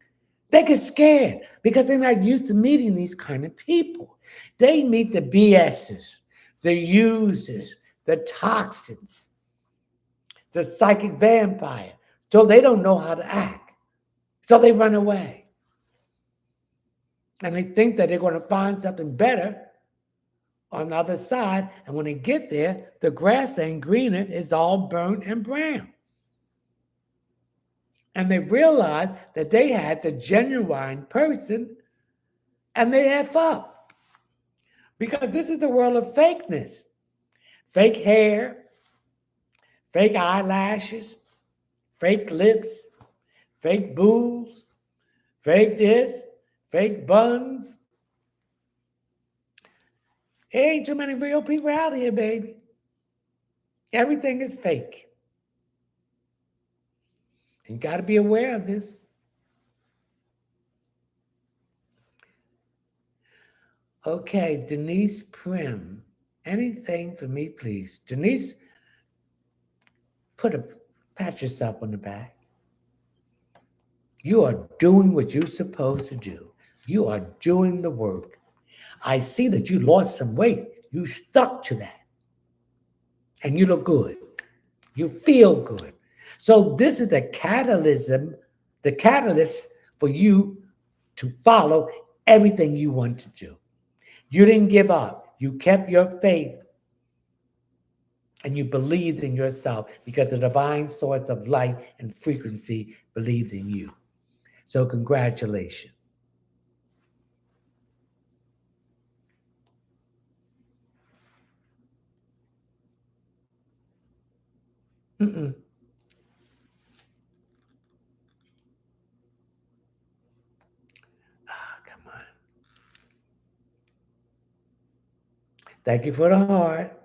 A: they get scared because they're not used to meeting these kind of people. They meet the BSs, the users, the toxins, the psychic vampire. So they don't know how to act. So they run away. And they think that they're going to find something better on the other side. And when they get there, the grass ain't greener, it's all burnt and brown. And they realize that they had the genuine person and they F up. Because this is the world of fakeness. Fake hair, fake eyelashes, fake lips, fake boobs, fake this, fake buns. There ain't too many real people out here, baby. Everything is fake. And you got to be aware of this. Okay, Denise Prim. Anything for me, please. Denise, pat yourself on the back. You are doing what you're supposed to do. You are doing the work. I see that you lost some weight. You stuck to that. And you look good. You feel good. So this is the catalyst for you to follow everything you want to do. You didn't give up. You kept your faith and you believed in yourself because the divine source of light and frequency believes in you. So congratulations. Mm-mm. Come on. Thank you for the heart.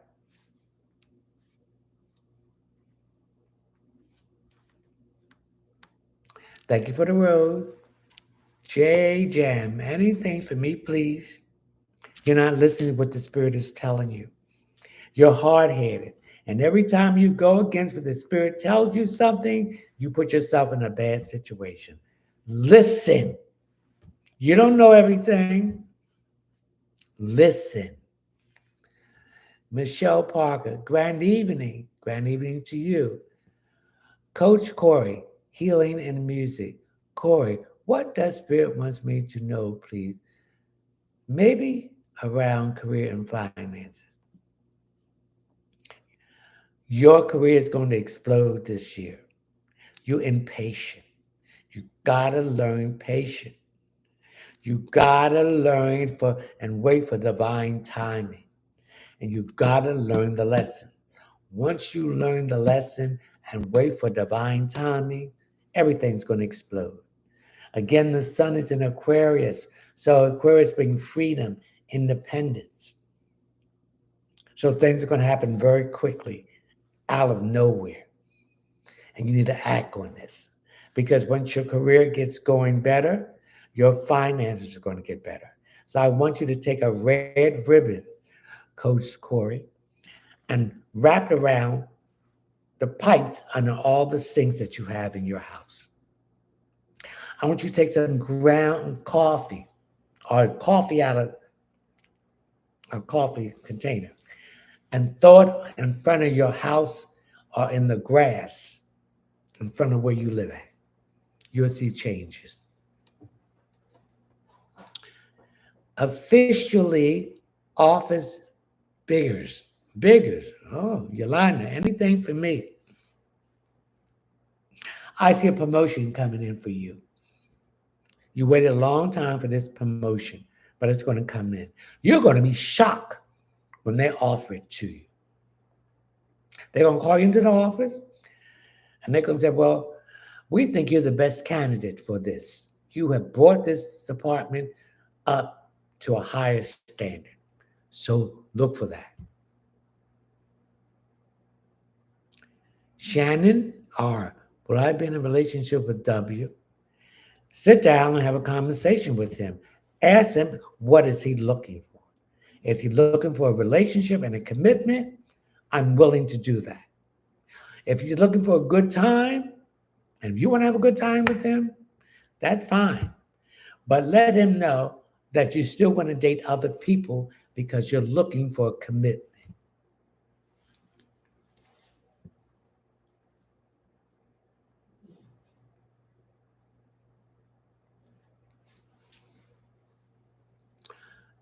A: Thank you for the rose. J Jam, anything for me, please? You're not listening to what the Spirit is telling you. You're hard-headed. And every time you go against what the Spirit tells you something, you put yourself in a bad situation. Listen. You don't know everything. Listen. Michelle Parker, grand evening. Grand evening to you. Coach Corey, healing and music. Corey, what does Spirit wants me to know, please? Maybe around career and finances. Your career is going to explode this year. You're impatient. You gotta learn patience. You gotta learn and wait for divine timing. And you gotta learn the lesson. Once you learn the lesson and wait for divine timing, everything's going to explode. Again, the sun is in Aquarius. So Aquarius brings freedom, independence. So things are going to happen very quickly, out of nowhere. And you need to act on this. Because once your career gets going better, your finances are going to get better. So I want you to take a red ribbon, Coach Corey, and wrap it around the pipes under all the sinks that you have in your house. I want you to take some ground coffee or coffee out of a coffee container and throw it in front of your house or in the grass in front of where you live at. You'll see changes. Officially, office biggers. Oh, Yolanda, anything for me? I see a promotion coming in for you. You waited a long time for this promotion, but it's going to come in. You're going to be shocked when they offer it to you. They're going to call you into the office, And they're going to say, well, we think you're the best candidate for this. You have brought this department up to a higher standard. So look for that. Shannon R. Will I be in a relationship with W? Sit down and have a conversation with him. Ask him, what is he looking for? Is he looking for a relationship and a commitment? I'm willing to do that. If he's looking for a good time, and if you want to have a good time with him, that's fine. But let him know that you still want to date other people because you're looking for a commitment.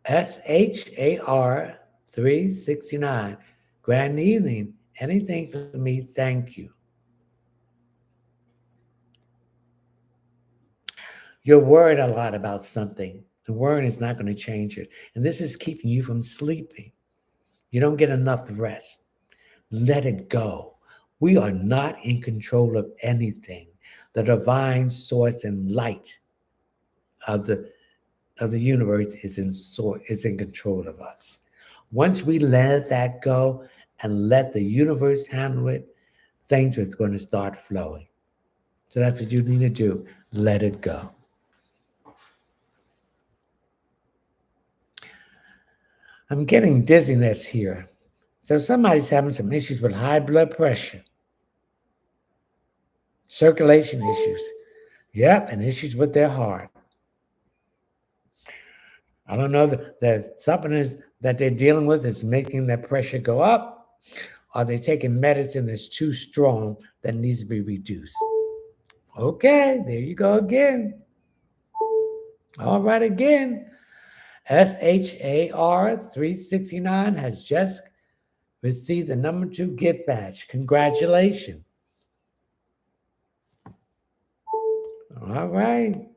A: SHAR 369. Grand evening. Anything for me, thank you. You're worried a lot about something. The worry is not going to change it. And this is keeping you from sleeping. You don't get enough rest. Let it go. We are not in control of anything. The divine source and light of the universe is in control of us. Once we let that go and let the universe handle it, things are going to start flowing. So that's what you need to do. Let it go. I'm getting dizziness here. So somebody's having some issues with high blood pressure, circulation issues. Yep, and issues with their heart. I don't know that something is that they're dealing with is making their pressure go up. Are they taking medicine that's too strong that needs to be reduced? Okay, there you go again. All right, again. SHAR 369 has just received the #2 gift badge. Congratulations. All right.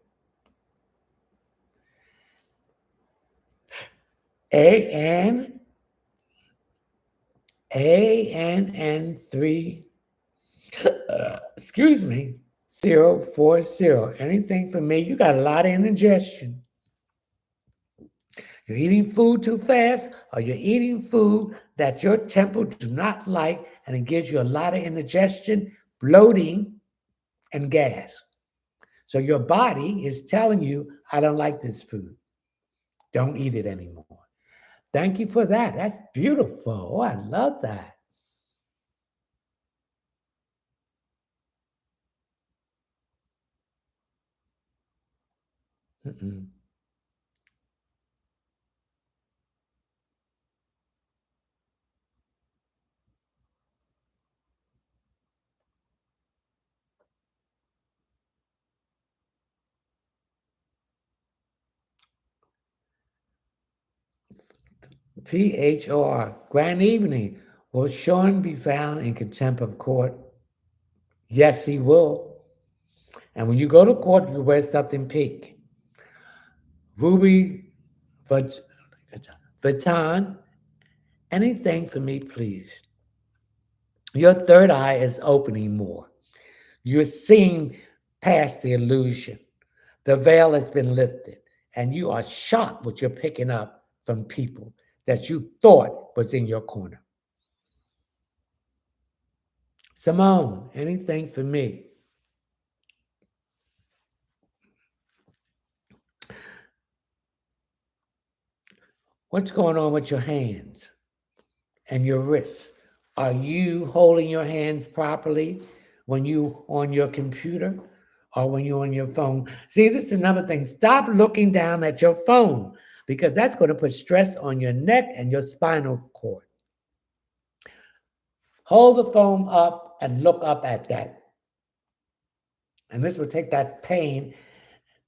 A: AN 3 excuse me, 040. Anything for me? You got a lot of indigestion. You're eating food too fast, or you're eating food that your temple do not like, and it gives you a lot of indigestion, bloating, and gas. So your body is telling you, I don't like this food. Don't eat it anymore. Thank you for that. That's beautiful. Oh, I love that. Mm-mm. THOR. Grand evening. Will Sean be found in contempt of court? Yes, he will. And when you go to court, you wear something pink. Ruby Vuitton, anything for me, please. Your third eye is opening more. You're seeing past the illusion. The veil has been lifted, and you are shocked what you're picking up from people that you thought was in your corner. Simone, anything for me? What's going on with your hands and your wrists? Are you holding your hands properly when you on your computer or when you're on your phone? See, this is another thing. Stop looking down at your phone because that's going to put stress on your neck and your spinal cord. Hold the phone up and look up at that. And this will take that pain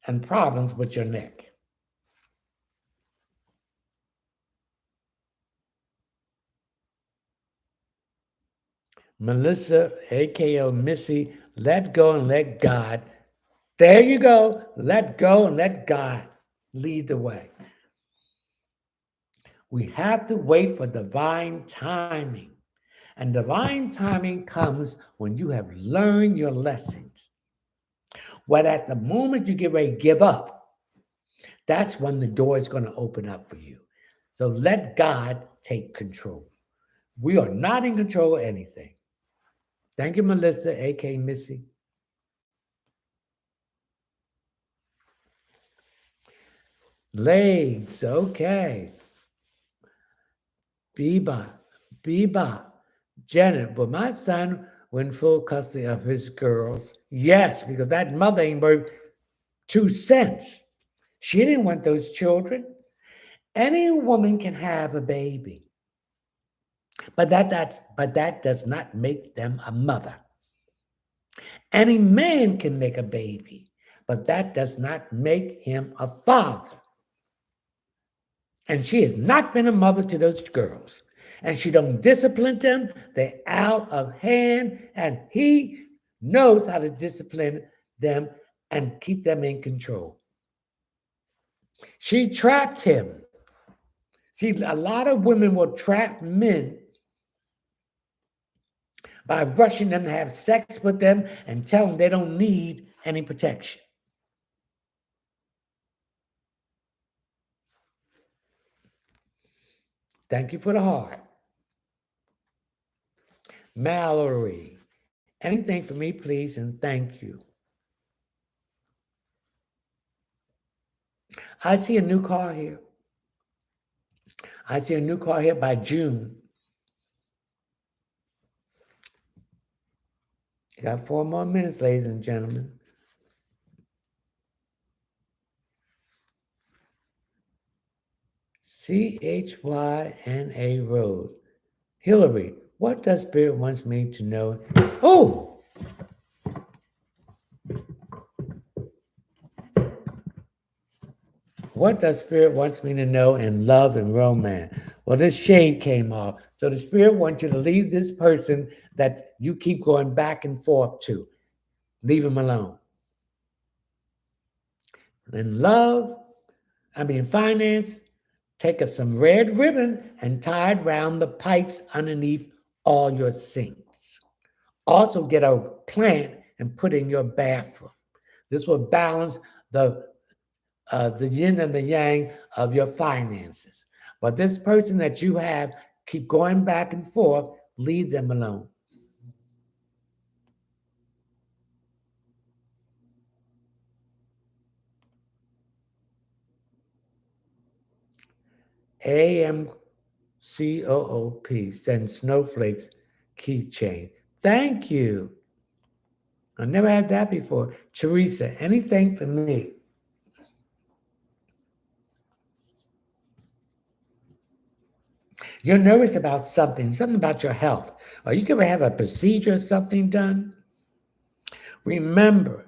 A: and problems with your neck. Melissa, aka Missy, let go and let God. There you go. Let go and let God lead the way. We have to wait for divine timing. And divine timing comes when you have learned your lessons. But at the moment you get ready to give up, that's when the door is going to open up for you. So let God take control. We are not in control of anything. Thank you, Melissa, aka Missy. Legs, okay. Biba, Biba, Janet. But my son went full custody of his girls. Yes, because that mother ain't worth 2 cents. She didn't want those children. Any woman can have a baby, but that does not make them a mother. Any man can make a baby, but that does not make him a father. And she has not been a mother to those girls. And she don't discipline them. They're out of hand. And he knows how to discipline them and keep them in control. She trapped him. See, a lot of women will trap men by rushing them to have sex with them and tell them they don't need any protection. Thank you for the heart. Mallory, anything for me, please, and thank you. I see a new car here. I see a new car here by June. You got 4 more minutes, ladies and gentlemen. CHYNA Road. Hillary, what does Spirit wants me to know? Oh! What does Spirit wants me to know in love and romance? Well, this shade came off. So the Spirit wants you to leave this person that you keep going back and forth to. Leave him alone. In finance, take up some red ribbon and tie it around the pipes underneath all your sinks. Also get a plant and put in your bathroom. This will balance the yin and the yang of your finances. But this person that you have, keep going back and forth, leave them alone. AMCOOP send snowflakes keychain. Thank you. I never had that before. Teresa, anything for me? You're nervous about something about your health. Or you ever have a procedure or something done? Remember,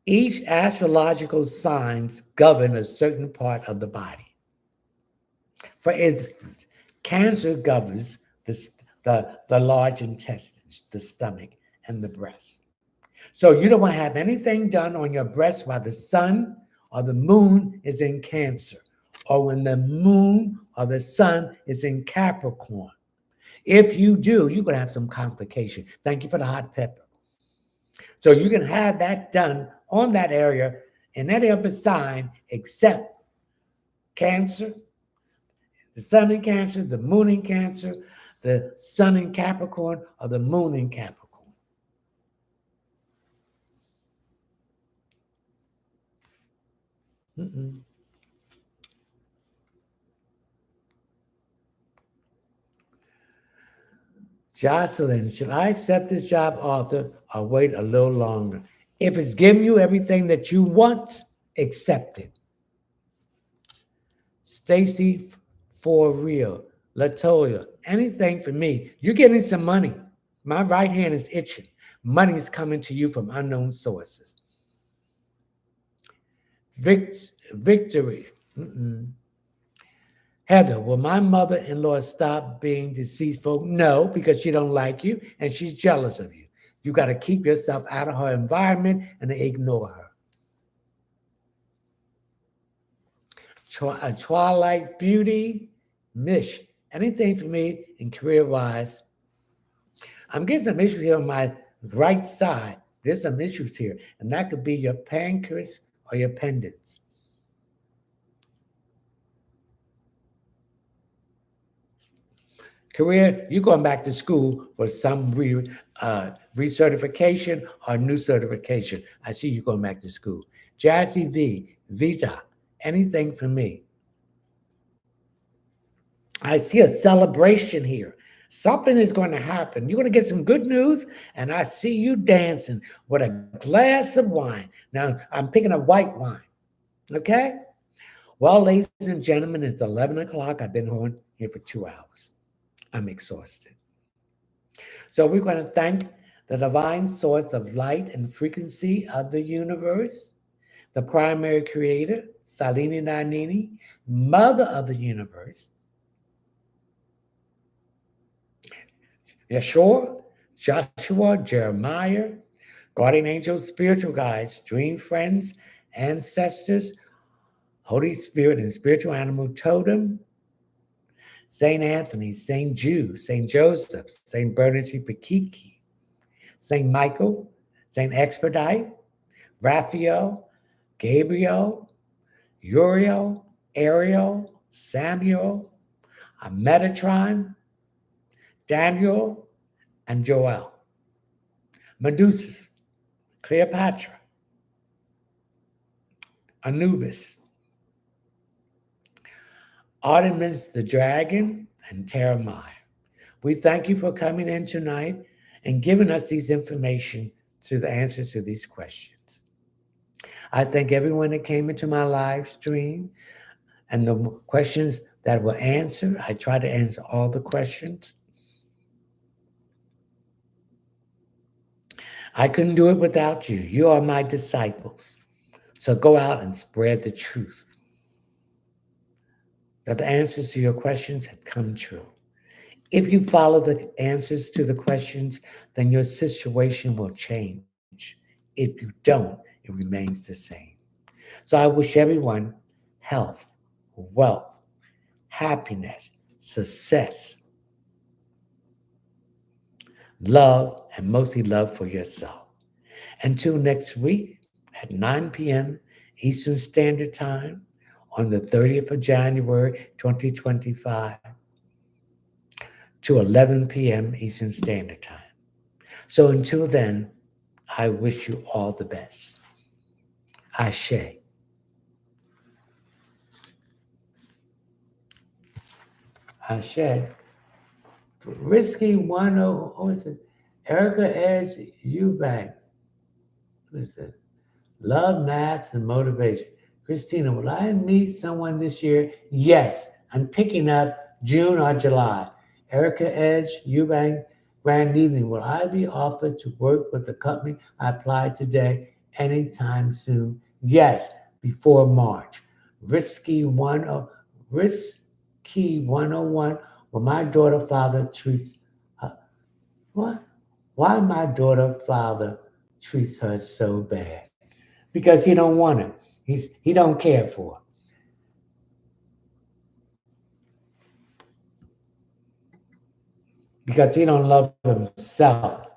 A: each astrological signs govern a certain part of the body. For instance, Cancer governs the large intestines, the stomach, and the breast. So you don't want to have anything done on your breast while the sun or the moon is in Cancer, or when the moon or the sun is in Capricorn. If you do, you're going to have some complication. Thank you for the hot pepper. So you can have that done on that area in any other sign except Cancer, the sun in Cancer, the moon in Cancer, the sun in Capricorn, or the moon in Capricorn. Mm-mm. Jocelyn, should I accept this job, Arthur, or wait a little longer? If it's giving you everything that you want, accept it. Stacy, for real. Latoya, anything for me. You're getting some money. My right hand is itching. Money is coming to you from unknown sources. Victory. Mm-mm. Heather, will my mother-in-law stop being deceitful? No, because she don't like you and she's jealous of you. You got to keep yourself out of her environment and ignore her. Twilight Beauty, Mish, anything for me in career-wise? I'm getting some issues here on my right side. There's some issues here, and that could be your pancreas or your appendix. Career, you're going back to school for some recertification or new certification. I see you going back to school. Jazzy V, Vita, anything for me. I see a celebration here. Something is going to happen. You're going to get some good news, and I see you dancing with a glass of wine. Now, I'm picking a white wine. Okay? Well, ladies and gentlemen, it's 11 o'clock. I've been on here for 2 hours. I'm exhausted. So we're going to thank the divine source of light and frequency of the universe, the primary creator, Salini Nanini, mother of the universe, Yeshua, Joshua, Jeremiah, guardian angels, spiritual guides, dream friends, ancestors, Holy Spirit and spiritual animal totem, St. Anthony, St. Jude, St. Joseph, St. Bernardine Pakiki, St. Michael, St. Expedite, Raphael, Gabriel, Uriel, Ariel, Samuel, Metatron, Daniel, and Joel, Medusa, Cleopatra, Anubis, Artemis the dragon, and Terramai. We thank you for coming in tonight and giving us these information to the answers to these questions. I thank everyone that came into my live stream and the questions that were answered. I try to answer all the questions. I couldn't do it without you. You are my disciples. So go out and spread the truth that the answers to your questions had come true. If you follow the answers to the questions, then your situation will change. If you don't, it remains the same. So I wish everyone health, wealth, happiness, success, love, and mostly love for yourself. Until next week at 9 p.m. Eastern Standard Time on the 30th of January, 2025 to 11 p.m. Eastern Standard Time. So until then, I wish you all the best. Ashe. Ashe. Risky one, oh, is it? Erica Edge Eubanks. What is it? Love, math, and motivation. Christina, will I meet someone this year? Yes. I'm picking up June or July. Erica Edge Eubanks, Grand Evening. Will I be offered to work with the company I applied today anytime soon? Yes, before March. Risky 101. Well, my daughter father treats her. What? Why my daughter father treats her so bad? Because he don't want her. He don't care for her. Because he don't love himself.